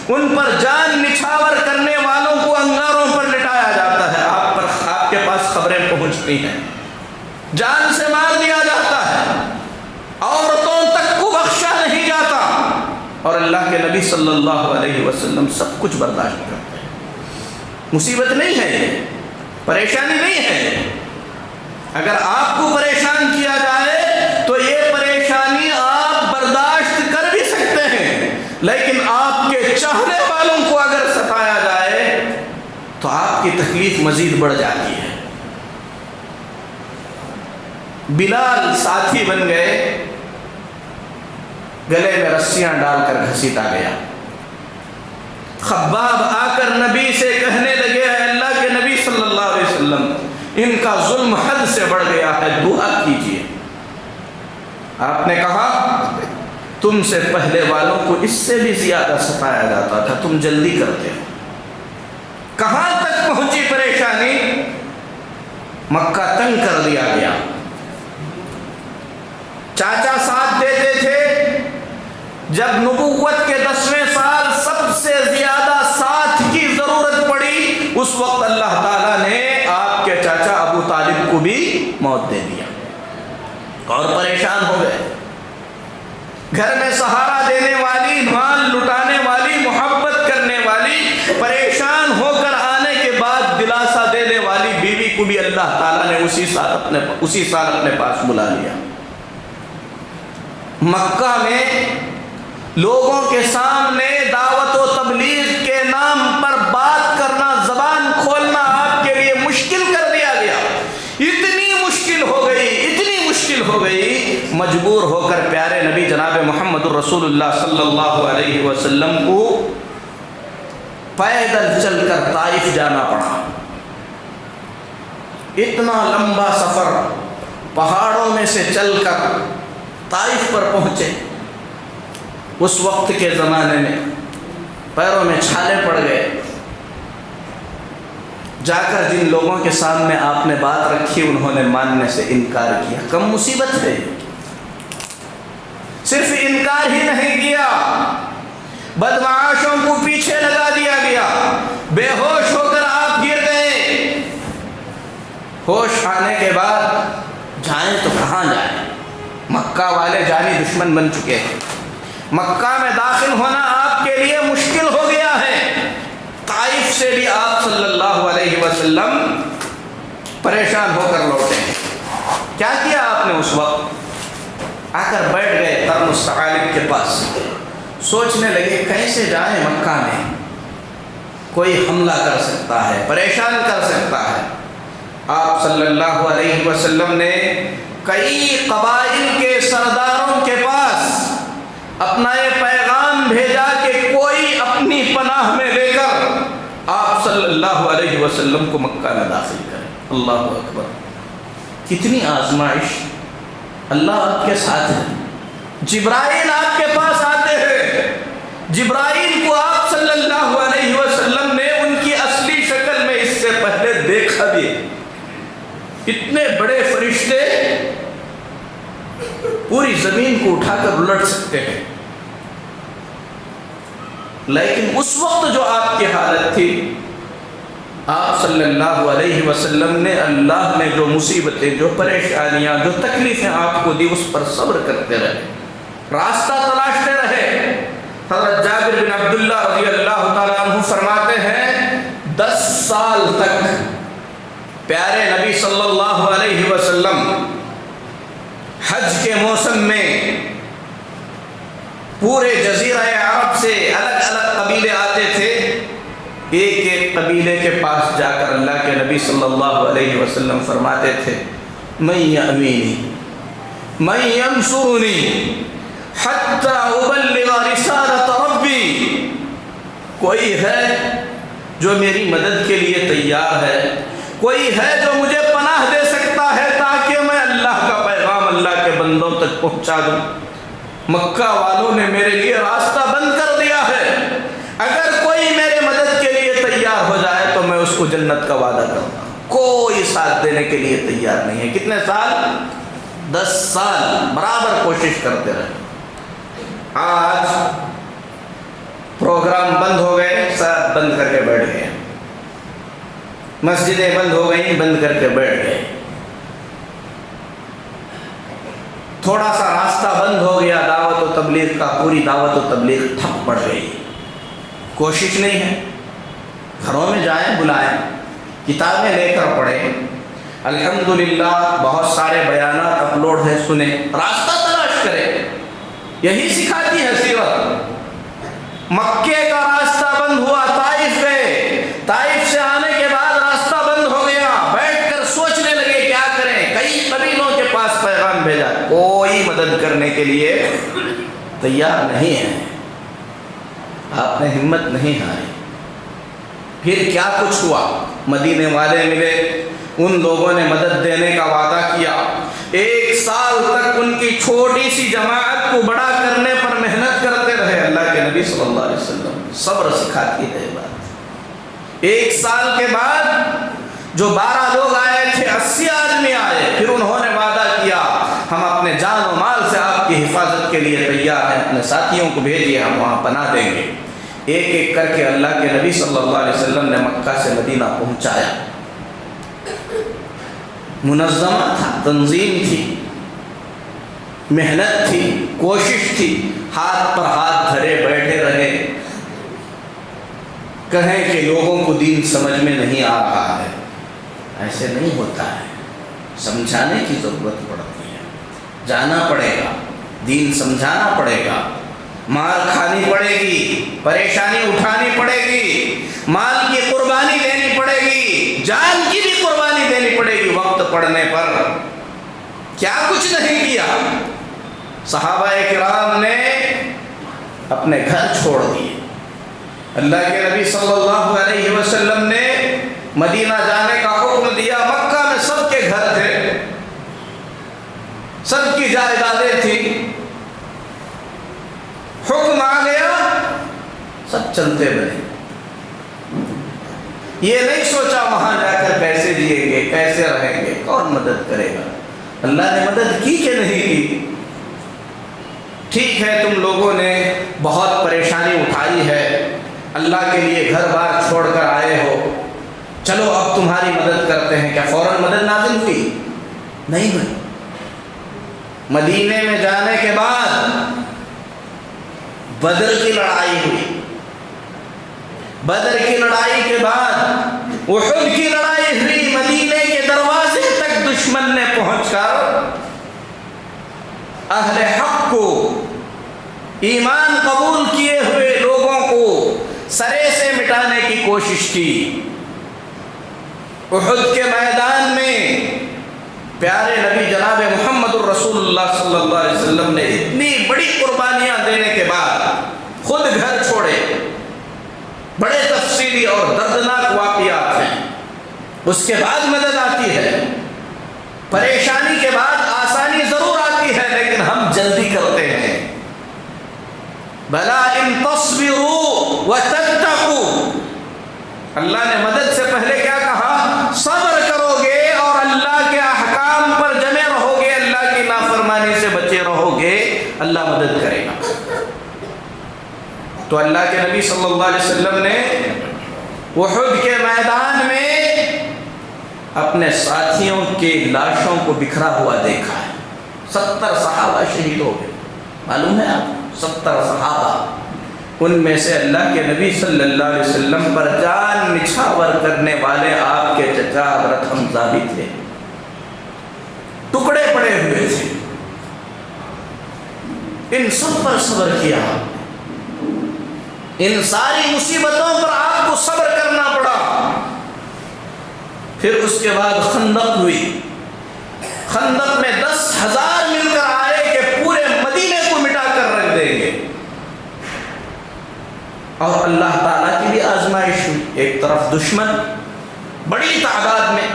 ان پر جان نچھاور کرنے والوں کو انگاروں پر لٹایا جاتا ہے. آپ کے پاس خبریں پہنچتی ہیں، جان سے مار دیا جاتا ہے، عورتوں تک کو بخشا نہیں جاتا. اور اللہ کے نبی صلی اللہ علیہ وسلم سب کچھ برداشت کرتے ہیں. مصیبت نہیں ہے، پریشانی نہیں ہے. اگر آپ کو پریشان کیا جائے تو یہ پریشانی آپ برداشت کر بھی سکتے ہیں، لیکن آپ کے چاہنے والوں کو اگر ستایا جائے تو آپ کی تکلیف مزید بڑھ جاتی ہے. بلال ساتھی بن گئے، گلے میں رسیاں ڈال کر گھسیٹا گیا. خباب آ کر نبی سے کہنے لگے، اے اللہ کے نبی صلی اللہ علیہ وسلم، ان کا ظلم حد سے بڑھ گیا ہے، دعا کیجیے. آپ نے کہا تم سے پہلے والوں کو اس سے بھی زیادہ ستایا جاتا تھا، تم جلدی کرتے ہو۔ کہاں تک پہنچی پریشانی؟ مکہ تنگ کر دیا گیا۔ چاچا ساتھ دیتے تھے، جب نبوت کے 10ویں سال سب سے زیادہ ساتھ کی ضرورت پڑی، اس وقت اللہ تعالیٰ نے آپ کے چاچا ابو طالب کو بھی موت دے دیا اور پریشان ہو گئے۔ گھر میں سہارا دینے والی، مال لٹانے والی، محبت کرنے والی، پریشان ہو کر آنے کے بعد دلاسا دینے والی بیوی کو بھی اللہ تعالیٰ نے اسی سال اپنے پاس بلا لیا۔ مکہ میں لوگوں کے سامنے دعوت و تبلیغ کے نام پر بات کرنا، زبان کھولنا آپ کے لیے مشکل کر دیا گیا۔ اتنی مشکل ہو گئی، مجبور ہو کر پیارے نبی جناب محمد الرسول اللہ صلی اللہ علیہ وسلم کو پیدل چل کر طائف جانا پڑا۔ اتنا لمبا سفر پہاڑوں میں سے چل کر طائف پر پہنچے۔ اس وقت کے زمانے میں پیروں میں چھالے پڑ گئے۔ جا کر جن لوگوں کے سامنے آپ نے بات رکھی انہوں نے ماننے سے انکار کیا۔ کم مصیبت ہے، صرف انکار ہی نہیں کیا، بدمعاشوں کو پیچھے لگا دیا گیا۔ بے ہوش ہو کر آپ گر گئے۔ ہوش آنے کے بعد جائیں تو کہاں جائیں؟ مکہ والے جانی دشمن بن چکے ہیں۔ مکہ میں داخل ہونا آپ کے لیے مشکل ہو گیا ہے۔ طائف سے بھی آپ صلی اللہ علیہ وسلم پریشان ہو کر لوٹے۔ کیا کیا آپ نے؟ اس وقت آ کر بیٹھ گئے قرن الثعالب کے پاس، سوچنے لگے کیسے جائیں مکہ میں؟ کوئی حملہ کر سکتا ہے، پریشان کر سکتا ہے۔ آپ صلی اللہ علیہ وسلم نے کئی قبائل کے سرداروں کے پاس اپنا یہ پیغام بھیجا کہ کوئی اپنی پناہ میں لے کر آپ صلی اللہ علیہ وسلم کو مکہ میں داخل کرے۔ اللہ اکبر! کتنی آزمائش! اللہ آپ کے ساتھ ہے۔ جبرائیل آپ کے پاس آتے ہیں۔ جبرائیل کو آپ صلی اللہ علیہ وسلم نے ان کی اصلی شکل میں اس سے پہلے دیکھا بھی۔ اتنے بڑے فرشتے پوری زمین کو اٹھا کر الٹ سکتے ہیں، لیکن اس وقت جو آپ کی حالت تھی، آپ صلی اللہ علیہ وسلم نے اللہ نے جو مصیبتیں، جو پریشانیاں، جو تکلیفیں آپ کو دی، اس پر صبر کرتے رہے، راستہ تلاشتے رہے۔ حضرت جابر بن عبداللہ رضی اللہ تعالیٰ عنہ فرماتے ہیں 10 سال تک پیارے نبی صلی اللہ علیہ وسلم حج کے موسم میں پورے جزیرہ عرب سے الگ الگ قبیلے آتے تھے، ایک ایک قبیلے کے پاس جا کر اللہ کے نبی صلی اللہ علیہ وسلم فرماتے تھے من یأوینی من ینصرنی حتی ابلغ رسالت ربی، کوئی ہے جو میری مدد کے لیے تیار ہے، کوئی ہے جو مجھے پناہ دے سکتا ہے تاکہ میں اللہ کا پیغام اللہ کے بندوں تک پہنچا دوں۔ مکہ والوں نے میرے لیے راستہ بند کر دیا ہے، اگر کوئی میرے مدد کے لیے تیار ہو جائے تو میں اس کو جنت کا وعدہ کروں گا۔ کوئی ساتھ دینے کے لیے تیار نہیں ہے۔ کتنے سال؟ 10 سال برابر کوشش کرتے رہے۔ آج پروگرام بند ہو گئے، سب بند کر کے بیٹھ گئے، مسجدیں بند ہو گئیں، بند کر کے بیٹھ گئے، تھوڑا سا راستہ بند ہو گیا دعوت و تبلیغ کا، پوری دعوت و تبلیغ ٹھپ پڑ گئی۔ کوشش نہیں ہے، گھروں میں جائیں، بلائیں، کتابیں لے کر پڑھیں، الحمدللہ بہت سارے بیانات اپلوڈ ہیں، سنیں، راستہ تلاش کریں۔ یہی سکھاتی ہے سیرت۔ مکے کا راستہ بند ہوا، طائف گئے، طائف سے آنے کے بعد راستہ بند ہو گیا، بیٹھ کر سوچنے لگے کیا کریں، کئی قبیلوں کے پاس پیغام بھیجا، کوئی مدد کرنے کے لیے تیار نہیں ہے۔ آپ نے ہمت نہیں ہاری۔ پھر کیا کچھ ہوا؟ مدینے والے ملے، ان لوگوں نے مدد دینے کا وعدہ کیا، 1 سال تک ان کی چھوٹی سی جماعت کو بڑا کرنے پر محنت کرتے رہے. اللہ کے نبی صلی اللہ علیہ وسلم صبر سکھاتی ہے بات. 1 سال کے بعد جو 12 لوگ آئے تھے 80 آدمی آئے. پھر انہوں نے وعدہ کیا ہم اپنے جان و مال سے آپ کی حفاظت کے لیے تیار ہیں, اپنے ساتھیوں کو بھیجیے ہم وہاں پناہ دیں گے. ایک ایک کر کے اللہ کے نبی صلی اللہ علیہ وسلم نے مکہ سے مدینہ پہنچایا. منظمہ تھا, تنظیم تھی, محنت تھی, کوشش تھی. ہاتھ پر ہاتھ دھرے بیٹھے رہے, کہیں کہ لوگوں کو دین سمجھ میں نہیں آ رہا ہے. ایسے نہیں ہوتا ہے, سمجھانے کی ضرورت پڑتی ہے. جانا پڑے گا, دین سمجھانا پڑے گا, مال کھانی پڑے گی, پریشانی اٹھانی پڑے گی, مال کی قربانی دینی پڑے گی, جان کی بھی قربانی دینی پڑے گی. وقت پڑنے پر کیا کچھ نہیں کیا. صحابہ کرام نے اپنے گھر چھوڑ دیے. اللہ کے نبی صلی اللہ علیہ وسلم نے مدینہ جانے کا حکم دیا. مکہ میں سب کے گھر تھے, سب کی جائیدادیں تھیں. حکم آ گیا, سب چلتے بنے. یہ نہیں سوچا وہاں جا کر کیسے جئیں گے, کیسے رہیں گے, کون مدد کرے گا. اللہ نے مدد کی کہ نہیں کی. ٹھیک ہے تم لوگوں نے بہت پریشانی اٹھائی ہے, اللہ کے لیے گھر بار چھوڑ کر آئے ہو, چلو اب تمہاری مدد کرتے ہیں. کیا فوراً مدد نازل ہوئی؟ نہیں ہوئی. مدینے میں جانے کے بعد بدر کی لڑائی ہوئی. بدر کی لڑائی کے بعد احد کی لڑائی ہوئی. مدینے کے دروازے تک دشمن نے پہنچ کر اہل حق کو, ایمان قبول کیے ہوئے لوگوں کو سرے سے مٹانے کی کوشش کی. احد کے میدان میں پیارے نبی جناب محمد الرسول اللہ صلی اللہ علیہ وسلم نے اتنی بڑی قربانیاں دینے کے بعد خود گھر چھوڑے. بڑے تفصیلی اور دردناک واقعات ہیں. اس کے بعد مدد آتی ہے. پریشانی کے بعد آسانی ضرور آتی ہے, لیکن ہم جلدی کرتے ہیں. بلا ان تصبروا وتتقوا, اللہ نے مدد سے پہلے کیا کہا؟ صبر کرو گے اور اللہ کے احکام پر جمے رہو گے, اللہ کی نافرمانی سے بچے رہو گے, اللہ مدد کرے گا. تو اللہ کے نبی صلی اللہ علیہ وسلم نے احد کے میدان میں اپنے ساتھیوں کے لاشوں کو بکھرا ہوا دیکھا ہے. 70 صحابہ شہید ہو گئے. معلوم ہے آپ, 70 صحابہ. ان میں سے اللہ کے نبی صلی اللہ علیہ وسلم پر جان نچھاور کرنے والے آپ کے چچا حضرت حمزہ بھی تھے. ٹکڑے پڑے ہوئے تھے. ان سب پر صبر کیا. ان ساری مصیبتوں پر آپ کو صبر کرنا پڑا. پھر اس کے بعد خندق ہوئی. خندق میں 10,000 مل کر آئے کہ پورے مدینے کو مٹا کر رکھ دیں گے. اور اللہ تعالیٰ کی بھی آزمائش ہوئی. ایک طرف دشمن بڑی تعداد میں,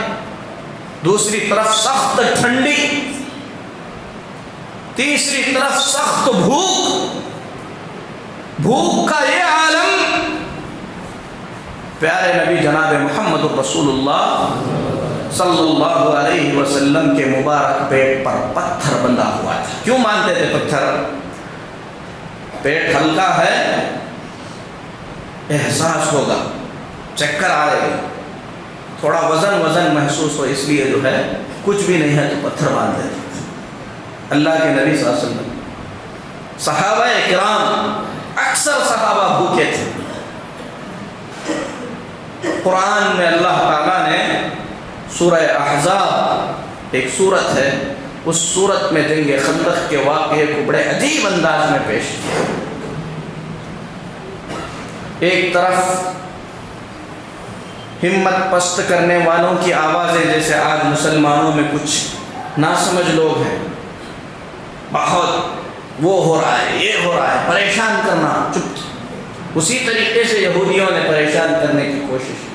دوسری طرف سخت ٹھنڈی, تیسری طرف سخت بھوک. بھوک کا یہ عالم. پیارے نبی جناب محمد الرسول اللہ صلی اللہ علیہ وسلم کے مبارک پیٹ پر پتھر بندھا ہوا تھا. کیوں مانتے تھے پتھر؟ پیٹ ہلکا ہے, احساس ہوگا, چکر آ رہے, تھوڑا وزن محسوس ہو, اس لیے جو ہے کچھ بھی نہیں ہے تو پتھر باندھ دیتے. اللہ کے نبی صلی اللہ علیہ وسلم, صحابہ کرام, اکثر صحابہ بھوکے تھے. قرآن میں اللہ تعالیٰ نے سورہ احزاب ایک سورت ہے, اس سورت میں جنگ خندق کے واقعے کو بڑے عجیب انداز میں پیش کیا. ایک طرف ہمت پست کرنے والوں کی آوازیں, جیسے آج مسلمانوں میں کچھ ناسمجھ لوگ ہیں, بہت وہ ہو رہا ہے, یہ ہو رہا ہے, پریشان کرنا, چپ. اسی طریقے سے یہودیوں نے پریشان کرنے کی کوشش.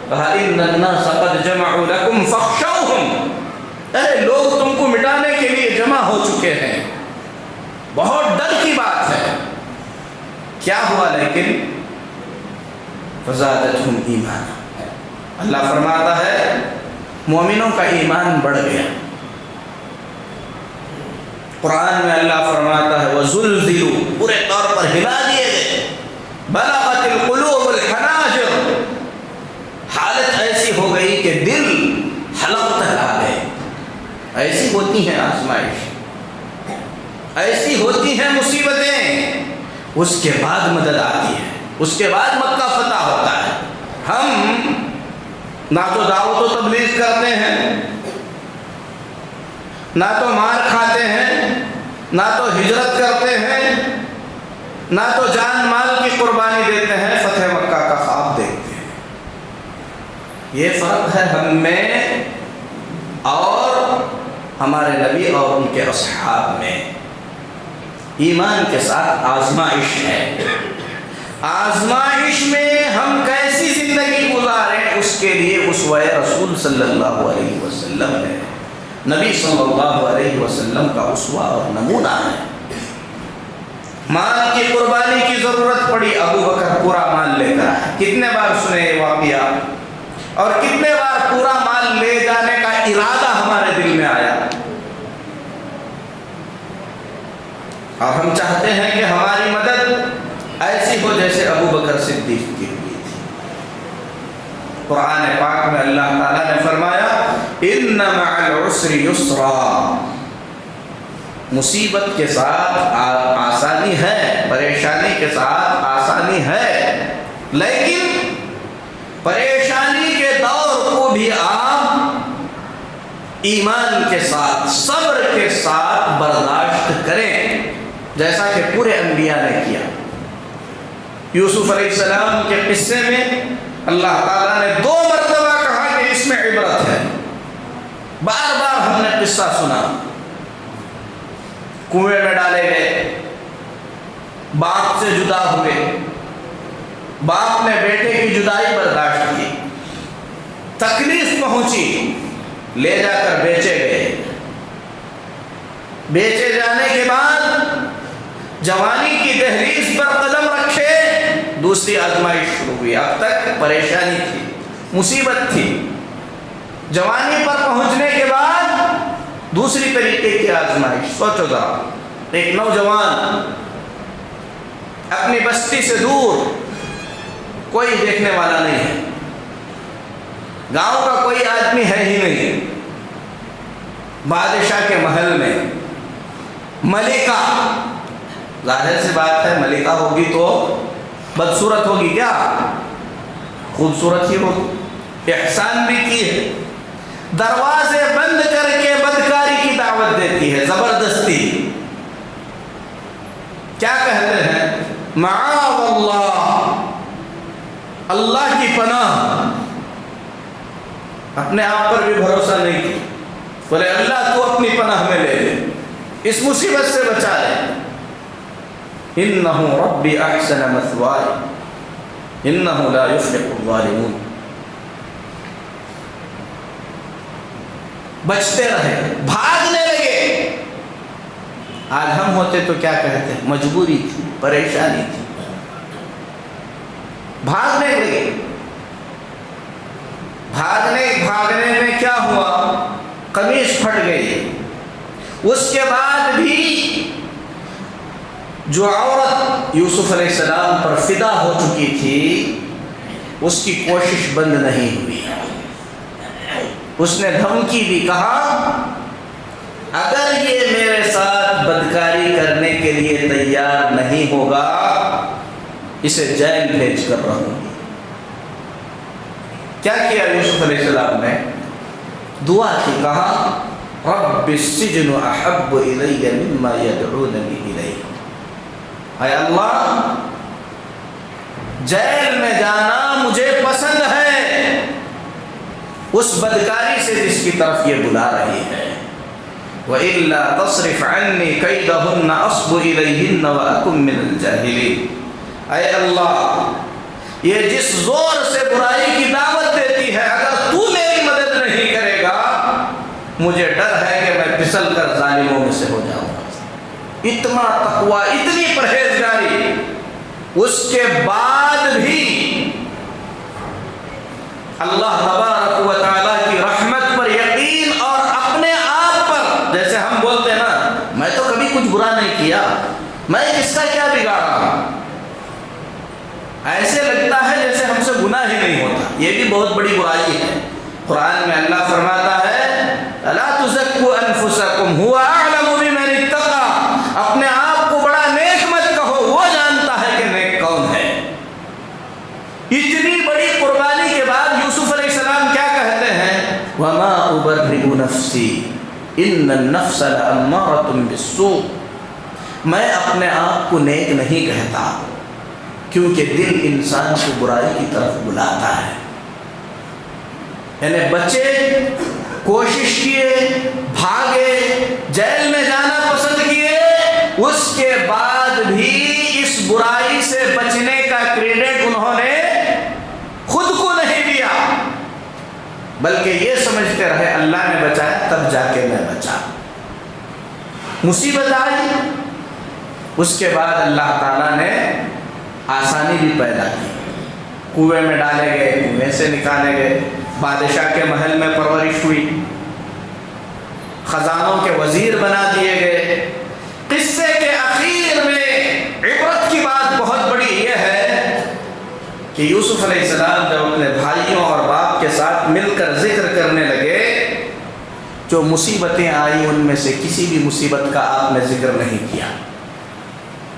کہا ان الناس قد جمعوا لكم فاخشوهم, ارے لوگ تم کو مٹانے کے لیے جمع ہو چکے ہیں، بہت ڈر کی بات ہے۔ کیا ہوا لیکن فزادتہم ایمانا، اللہ فرماتا ہے مومنوں کا ایمان بڑھ گیا۔ قرآن میں اللہ فرماتا ہے وَزُلْزِلُوا، پورے طور پر ہلا دیے گئے، بلغت القلوب الحناجر، حالت ایسی ہو گئی کہ دل حلق تک آ گئے۔ ایسی ہوتی ہیں آزمائش، ایسی ہوتی ہیں مصیبتیں، اس کے بعد مدد آتی ہے، اس کے بعد مکہ فتح ہوتا ہے۔ ہم نہ تو دعوت و تبلیغ کرتے ہیں، نہ تو مار کھاتے ہیں، نہ تو ہجرت کرتے ہیں، نہ تو جان مال کی قربانی دیتے ہیں، فتح مکہ کا خواب دیکھتے ہیں۔ یہ فرق ہے ہم میں اور ہمارے نبی اور ان کے اصحاب میں۔ ایمان کے ساتھ آزمائش ہے، آزمائش میں ہم کیسی زندگی گزاریں اس کے لیے اسوہ رسول صلی اللہ علیہ وسلم ہے۔ نبی صلی اللہ علیہ وسلم کا اسوہ اور نمونہ ہے۔ مال کی قربانی کی ضرورت پڑی، ابو بکر پورا مال لے کر آئے۔ کتنے بار سنے یہ واقعہ، اور کتنے بار پورا مال لے جانے کا ارادہ ہمارے دل میں آیا، اور ہم چاہتے ہیں کہ ہماری مدد ایسی ہو جیسے ابو بکر صدیق کی ہوئی تھی۔ قرآن پاک میں اللہ تعالیٰ نے فرمایا ان مع العسر یسرا، مصیبت کے ساتھ آسانی ہے، پریشانی کے ساتھ آسانی ہے، لیکن پریشانی کے دور کو بھی آپ ایمان کے ساتھ، صبر کے ساتھ برداشت کریں، جیسا کہ پورے انبیاء نے کیا۔ یوسف علیہ السلام کے قصے میں اللہ تعالیٰ نے 2 مرتبہ کہا کہ اس میں عبرت ہے۔ بار بار ہم نے قصہ سنا، کنویں میں ڈالے گئے، باپ سے جدا ہوئے، باپ نے بیٹے کی جدائی برداشت کی، تکلیف پہنچی، لے جا کر بیچے گئے، بیچے جانے کے بعد جوانی کی دہلیز پر قدم رکھے، دوسری آزمائش شروع ہوئی۔ اب تک پریشانی تھی، مصیبت تھی، جوانی پر پہنچنے کے بعد دوسری طریقے کی آزمائش۔ سوچو ذرا، ایک نوجوان اپنی بستی سے دور، کوئی دیکھنے والا نہیں ہے، گاؤں کا کوئی آدمی ہے ہی نہیں، بادشاہ کے محل میں ملکہ، ظاہر سی بات ہے ملکہ ہوگی تو بدصورت ہوگی کیا، خوبصورت ہی ہوگی، احسان بھی کی ہے، دروازے بند کر کے بدکاری کی دعوت دیتی ہے، زبردستی۔ کیا کہتے ہیں؟ معاذ اللہ، اللہ کی پناہ، اپنے آپ پر بھی بھروسہ نہیں کی، بولے اللہ تو اپنی پناہ میں لے لے، اس مصیبت سے بچا لے۔ انہ ربی احسن مثواي انہ لا یفلح الظالمون۔ بچتے رہے، بھاگنے لگے۔ آج ہم ہوتے تو کیا کہتے ہیں؟ مجبوری تھی، پریشانی تھی، بھاگنے لگے۔ بھاگنے میں کیا ہوا؟ قمیص پھٹ گئی۔ اس کے بعد بھی جو عورت یوسف علیہ السلام پر فدا ہو چکی تھی، اس کی کوشش بند نہیں ہوئی۔ اس نے دھمکی بھی، کہا اگر یہ میرے ساتھ بدکاری کرنے کے لیے تیار نہیں ہوگا، اسے جیل بھیج کر رہوں گی۔ کیا کیا یوسف علیہ السلام نے؟ دعا کی، کہا رب السجن احب الی مما یدعوننی الیہ، اے اللہ جیل میں جانا مجھے پسند ہے اس بدکاری سے جس کی طرف یہ بلا رہی ہے۔ وَإِلَّا تَصْرِفْ عَنِّي كَيْدَهُنَّ أَصْبُ إِلَيْهِنَّ وَأَكُن مِّنَ الْجَاهِلِينَ۔ اے اللہ یہ جس زور سے برائی کی دعوت دیتی ہے، اگر تو میری مدد نہیں کرے گا مجھے ڈر ہے کہ میں پھسل کر ظالموں میں سے ہو جاؤں گا۔ اتنا تقویٰ، اتنی پرہیزگاری، اس کے بعد بھی اللہ تبارک و تعالیٰ کی رحمت پر یقین اور اپنے آپ پر، جیسے ہم بولتے ہیں نا، میں تو کبھی کچھ برا نہیں کیا، میں کس کا کیا بگاڑا، ایسے لگتا ہے جیسے ہم سے گناہ ہی نہیں ہوتا۔ یہ بھی بہت بڑی برائی ہے۔ قرآن میں اللہ فرماتا ہے لا تزکوا انفسکم هو اعلم بمن اتقى، اپنے آپ کو بڑا نیک مت کہو، وہ جانتا ہے کہ نیک کون ہے۔ اتنی بڑی قربانی کے بعد یوسف علیہ السلام کیا کہتے ہیں؟ وما ابرئ نفسی ان النفس لامارۃ بالسوء، میں اپنے آپ کو نیک نہیں کہتا کیونکہ دل انسان کو برائی کی طرف بلاتا ہے۔ یعنی بچے کوشش کیے، بھاگے، جیل میں جانا پسند کیے، اس کے بعد بھی اس برائی سے بچنے کا کریڈٹ انہوں نے خود کو نہیں دیا، بلکہ یہ سمجھتے رہے اللہ نے بچایا تب جا کے میں بچا۔ مصیبت آئی، اس کے بعد اللہ تعالیٰ نے آسانی بھی پیدا کی، کنویں میں ڈالے گئے، کنویں سے نکالے گئے، بادشاہ کے محل میں پرورش ہوئی، خزانوں کے وزیر بنا دیے گئے۔ قصے کے اخیر میں عبرت کی بات بہت بڑی یہ ہے کہ یوسف علیہ السلام جب اپنے بھائیوں اور باپ کے ساتھ مل کر ذکر کرنے لگے، جو مصیبتیں آئی ان میں سے کسی بھی مصیبت کا آپ نے ذکر نہیں کیا،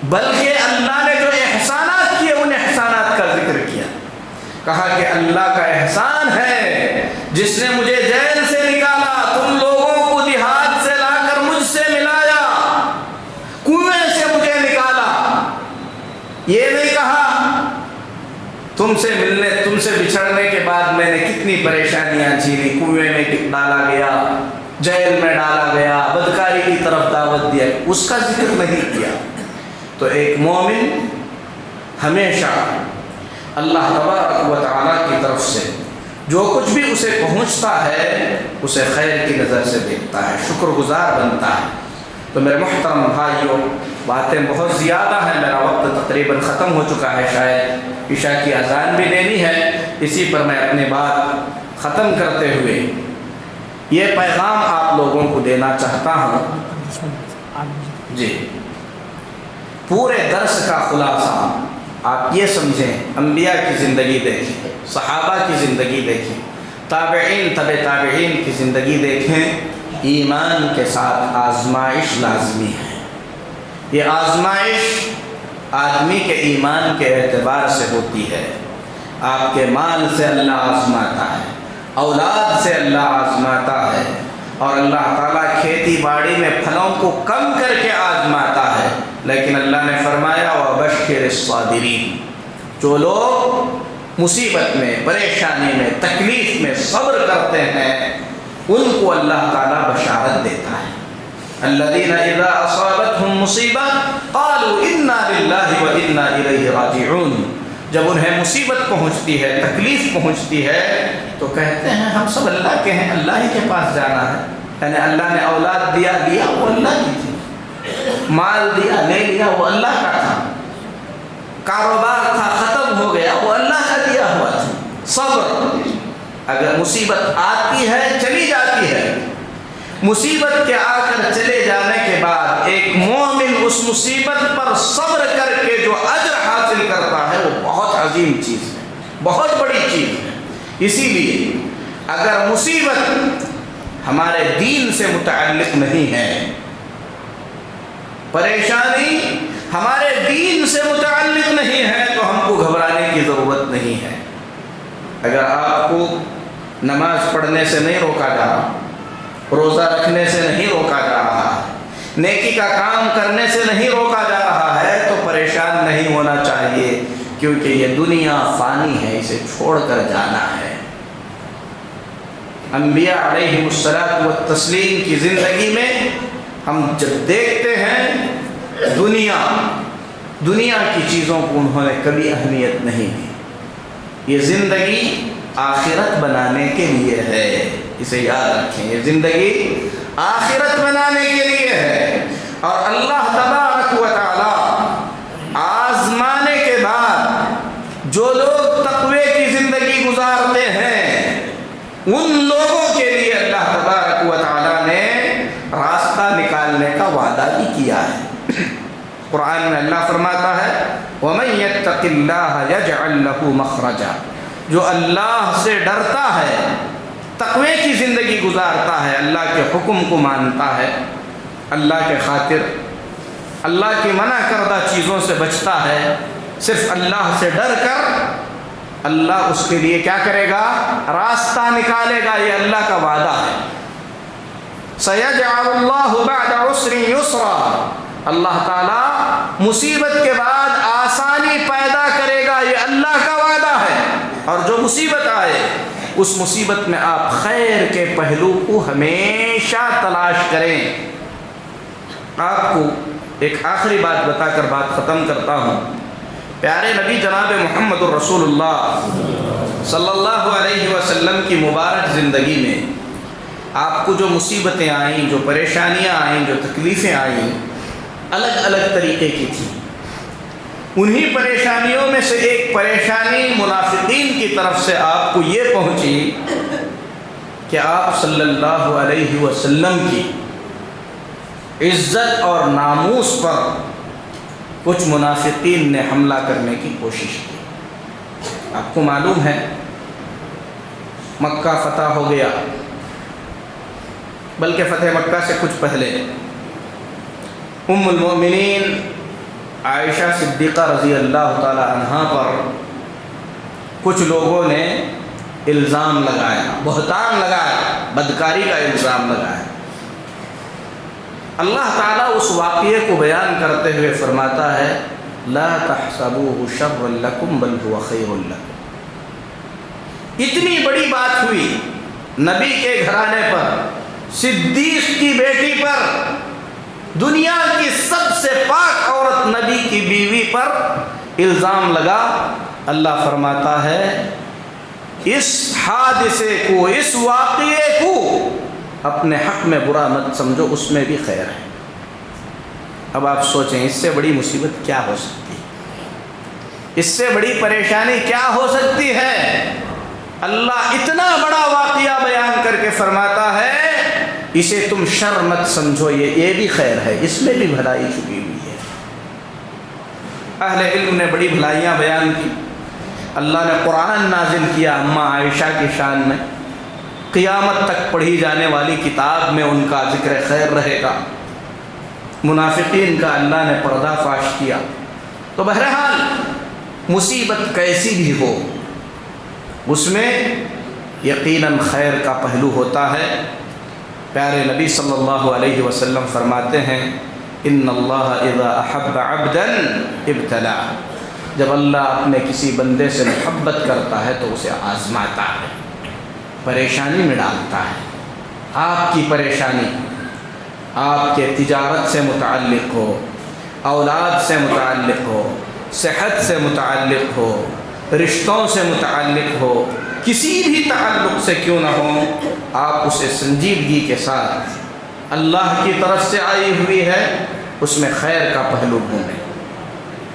بلکہ اللہ نے جو احسانات کیے ان احسانات کا ذکر کیا۔ کہا کہ اللہ کا احسان ہے جس نے مجھے جیل سے نکالا، تم لوگوں کو دیہات سے لا کر مجھ سے ملایا، کنویں سے مجھے نکالا۔ یہ نہیں کہا تم سے ملنے، تم سے بچھڑنے کے بعد میں نے کتنی پریشانیاں جھیلی، کنویں میں ڈالا گیا، جیل میں ڈالا گیا، بدکاری کی طرف دعوت دیا، اس کا ذکر نہیں کیا۔ تو ایک مومن ہمیشہ اللہ تبارک و تعالیٰ کی طرف سے جو کچھ بھی اسے پہنچتا ہے اسے خیر کی نظر سے دیکھتا ہے، شکر گزار بنتا ہے۔ تو میرے محترم بھائیوں، باتیں بہت زیادہ ہیں، میرا وقت تقریباً ختم ہو چکا ہے، شاید عشاء کی اذان بھی دینی ہے، اسی پر میں اپنی بات ختم کرتے ہوئے یہ پیغام آپ لوگوں کو دینا چاہتا ہوں۔ جی، پورے درس کا خلاصہ آپ یہ سمجھیں، انبیاء کی زندگی دیکھیں، صحابہ کی زندگی دیکھیں، تابعین، تبع تابعین کی زندگی دیکھیں، ایمان کے ساتھ آزمائش لازمی ہے۔ یہ آزمائش آدمی کے ایمان کے اعتبار سے ہوتی ہے۔ آپ کے مال سے اللہ آزماتا ہے، اولاد سے اللہ آزماتا ہے، اور اللہ تعالیٰ کھیتی باڑی میں پھلوں کو کم کر کے آزماتا ہے، لیکن اللہ نے فرمایا وَبَشِّرِ الصَّابِرِينَ، جو لوگ مصیبت میں، پریشانی میں، تکلیف میں صبر کرتے ہیں ان کو اللہ تعالیٰ بشارت دیتا ہے۔ الَّذِينَ إِذَا أَصَابَتْهُمْ مُصِيبَةٌ قَالُوا إِنَّا لِلَّهِ وَإِنَّا إِلَيْهِ رَاجِعُونَ، جب انہیں مصیبت پہنچتی ہے، تکلیف پہنچتی ہے تو کہتے ہیں ہم سب اللہ کے ہیں، اللہ ہی کے پاس جانا ہے۔ یعنی اللہ نے اولاد دیا وہ اللہ کی تھی، مال دیا لے لیا وہ اللہ کا تھا، کاروبار تھا ختم ہو گیا وہ اللہ کا دیا ہوا تھا۔ صبر، اگر مصیبت آتی ہے چلی جاتی ہے، مصیبت کے آ کر چلے جانے کے بعد ایک مومن اس مصیبت پر صبر کر کے جو اجر حاصل کرتا ہے وہ بہت عظیم چیز ہے، بہت بڑی چیز ہے۔ اسی لیے اگر مصیبت ہمارے دین سے متعلق نہیں ہے، پریشانی ہمارے دین سے متعلق نہیں ہے، تو ہم کو گھبرانے کی ضرورت نہیں ہے۔ اگر آپ کو نماز پڑھنے سے نہیں روکا جا رہا، روزہ رکھنے سے نہیں روکا جا رہا، نیکی کا کام کرنے سے نہیں روکا جا رہا ہے، تو پریشان نہیں ہونا چاہیے، کیونکہ یہ دنیا فانی ہے، اسے چھوڑ کر جانا ہے۔ انبیاء علیہ الصلاۃ والتسلیم کی زندگی میں ہم جب دیکھتے ہیں دنیا کی چیزوں کو انہوں نے کبھی اہمیت نہیں دی۔ یہ زندگی آخرت بنانے کے لیے ہے۔ اسے یاد رکھیں، یہ زندگی آخرت بنانے کے لیے ہے، اور اللہ تبارک و تعالی آزمانے کے بعد جو لوگ تقوی کی زندگی گزارتے ہیں ان لوگوں کے لیے اللہ تبارک و تعالی نے راستہ نکالنے کا وعدہ بھی کیا ہے۔ قرآن میں اللہ فرماتا ہے وَمَن يَتَّقِ اللَّهَ يَجْعَلْ لَهُ مَخْرَجًا، جو اللہ سے ڈرتا ہے، تقوی کی زندگی گزارتا ہے، اللہ کے حکم کو مانتا ہے، اللہ کے خاطر اللہ کی منع کردہ چیزوں سے بچتا ہے، صرف اللہ سے ڈر کر اللہ اس کے لیے کیا کرے گا؟ راستہ نکالے گا، یہ اللہ کا وعدہ ہے۔ سَيَجْعَلُ اللَّهُ بَعْدَ عُسْرٍ يُسْرًا، اللہ تعالیٰ مصیبت کے بعد آسانی پیدا کرے گا، یہ اللہ کا وعدہ ہے۔ اور جو مصیبت آئے اس مصیبت میں آپ خیر کے پہلو کو ہمیشہ تلاش کریں۔ آپ کو ایک آخری بات بتا کر بات ختم کرتا ہوں۔ پیارے نبی جناب محمد الرسول اللہ صلی اللہ علیہ وسلم کی مبارک زندگی میں آپ کو جو مصیبتیں آئیں، جو پریشانیاں آئیں، جو تکلیفیں آئیں، الگ الگ طریقے کی تھیں۔ انہی پریشانیوں میں سے ایک پریشانی منافقین کی طرف سے آپ کو یہ پہنچی کہ آپ صلی اللہ علیہ وسلم کی عزت اور ناموس پر کچھ منافقین نے حملہ کرنے کی کوشش کی۔ آپ کو معلوم ہے مکہ فتح ہو گیا، بلکہ فتح مکہ سے کچھ پہلے ام المؤمنین عائشہ صدیقہ رضی اللہ تعالی عنہا پر کچھ لوگوں نے الزام لگایا، بہتان لگایا، بدکاری کا الزام لگایا۔ اللہ تعالیٰ اس واقعے کو بیان کرتے ہوئے فرماتا ہے لا تحسبوه شرا لکم بل هو خیر لکم۔ اتنی بڑی بات ہوئی، نبی کے گھرانے پر، صدیق کی بیٹی پر، دنیا کی سب سے پاک عورت نبی کی بیوی پر الزام لگا۔ اللہ فرماتا ہے اس حادثے کو، اس واقعے کو اپنے حق میں برا مت سمجھو، اس میں بھی خیر ہے۔ اب آپ سوچیں اس سے بڑی مصیبت کیا ہو سکتی ہے؟ اس سے بڑی پریشانی کیا ہو سکتی ہے؟ اللہ اتنا بڑا واقعہ بیان کر کے فرماتا ہے اسے تم شر مت سمجھو، یہ بھی خیر ہے، اس میں بھی بھلائی چھپی ہوئی ہے۔ اہل علم نے بڑی بھلائیاں بیان کی۔ اللہ نے قرآن نازل کیا اماں عائشہ کی شان میں، قیامت تک پڑھی جانے والی کتاب میں ان کا ذکر خیر رہے گا۔ منافقین کا اللہ نے پردہ فاش کیا۔ تو بہرحال مصیبت کیسی بھی ہو اس میں یقیناً خیر کا پہلو ہوتا ہے۔ پیارے نبی صلی اللہ علیہ وسلم فرماتے ہیں ان اللہ اذا احب عبدا ابتلا، جب اللہ اپنے کسی بندے سے محبت کرتا ہے تو اسے آزماتا ہے، پریشانی میں ڈالتا ہے۔ آپ کی پریشانی آپ کے تجارت سے متعلق ہو، اولاد سے متعلق ہو، صحت سے متعلق ہو، رشتوں سے متعلق ہو، کسی بھی تعلق سے کیوں نہ ہو، آپ اسے سنجیدگی کے ساتھ اللہ کی طرف سے آئی ہوئی ہے اس میں خیر کا پہلو ڈھونڈیں،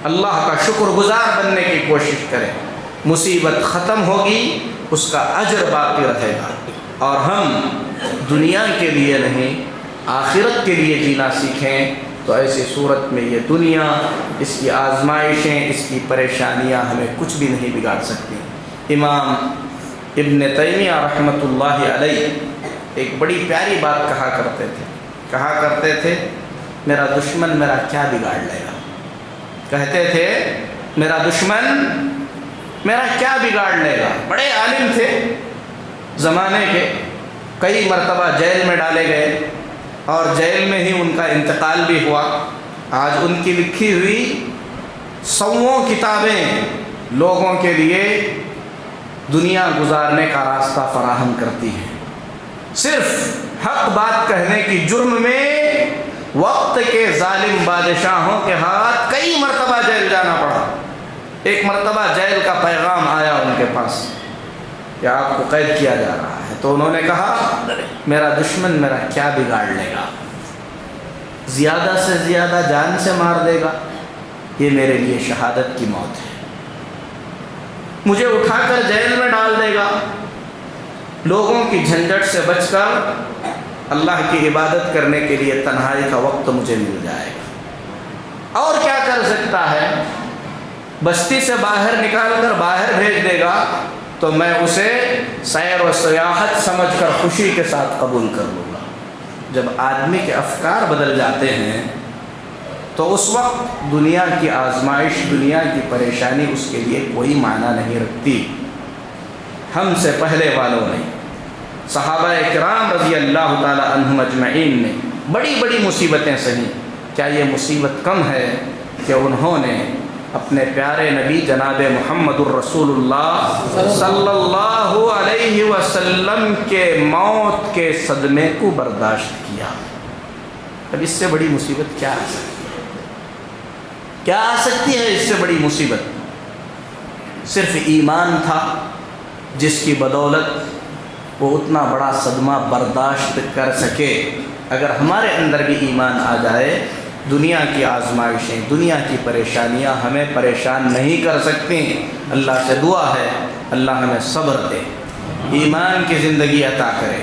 اللہ کا شکر گزار بننے کی کوشش کریں۔ مصیبت ختم ہوگی، اس کا اجر باقی رہے گا، اور ہم دنیا کے لیے نہیں آخرت کے لیے جینا سیکھیں تو ایسی صورت میں یہ دنیا، اس کی آزمائشیں، اس کی پریشانیاں ہمیں کچھ بھی نہیں بگاڑ سکتی۔ امام ابن تیمیہ رحمۃ اللہ علیہ ایک بڑی پیاری بات کہا کرتے تھے میرا دشمن میرا کیا بگاڑ لے گا۔ کہتے تھے میرا دشمن میرا کیا بگاڑ لے گا۔ بڑے عالم تھے زمانے کے، کئی مرتبہ جیل میں ڈالے گئے اور جیل میں ہی ان کا انتقال بھی ہوا۔ آج ان کی لکھی ہوئی سووں کتابیں لوگوں کے لیے دنیا گزارنے کا راستہ فراہم کرتی ہیں۔ صرف حق بات کہنے کی جرم میں وقت کے ظالم بادشاہوں کے ہاتھ کئی مرتبہ جیل جانا پڑا۔ ایک مرتبہ جیل کا پیغام آیا ان کے پاس کہ آپ کو قید کیا جا رہا ہے۔ ہے۔ تو انہوں نے کہا میرا دشمن میرا کیا بگاڑ لے گا، زیادہ سے زیادہ جان سے مار دے گا، یہ میرے لیے شہادت کی موت ہے، مجھے اٹھا کر جیل میں ڈال دے گا، لوگوں کی جھنجھٹ سے بچ کر اللہ کی عبادت کرنے کے لیے تنہائی کا وقت مجھے مل جائے گا۔ اور کیا کر سکتا ہے، بستی سے باہر نکال کر باہر بھیج دے گا تو میں اسے سیر و سیاحت سمجھ کر خوشی کے ساتھ قبول کر لوں گا۔ جب آدمی کے افکار بدل جاتے ہیں تو اس وقت دنیا کی آزمائش، دنیا کی پریشانی اس کے لیے کوئی معنی نہیں رکھتی۔ ہم سے پہلے والوں نے، صحابہ کرام رضی اللہ تعالی عنہم اجمعین نے بڑی بڑی مصیبتیں سہی، کیا یہ مصیبت کم ہے کہ انہوں نے اپنے پیارے نبی جناب محمد الرسول اللہ صلی اللہ علیہ وسلم کے موت کے صدمے کو برداشت کیا۔ اب اس سے بڑی مصیبت کیا آ سکتی ہے؟ کیا آ سکتی ہے اس سے بڑی مصیبت؟ صرف ایمان تھا جس کی بدولت وہ اتنا بڑا صدمہ برداشت کر سکے۔ اگر ہمارے اندر بھی ایمان آ جائے، دنیا کی آزمائشیں، دنیا کی پریشانیاں ہمیں پریشان نہیں کر سکتی۔ اللہ سے دعا ہے اللہ ہمیں صبر دے، ایمان کی زندگی عطا کرے،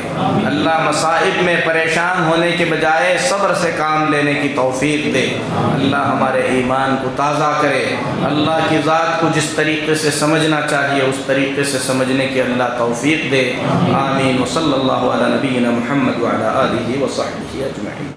اللہ مصائب میں پریشان ہونے کے بجائے صبر سے کام لینے کی توفیق دے، اللہ ہمارے ایمان کو تازہ کرے، اللہ کی ذات کو جس طریقے سے سمجھنا چاہیے اس طریقے سے سمجھنے کی اللہ توفیق دے۔ آمین۔ وصلی اللہ علی نبینا محمد وعلی آلہ وصحبہ اجمعین۔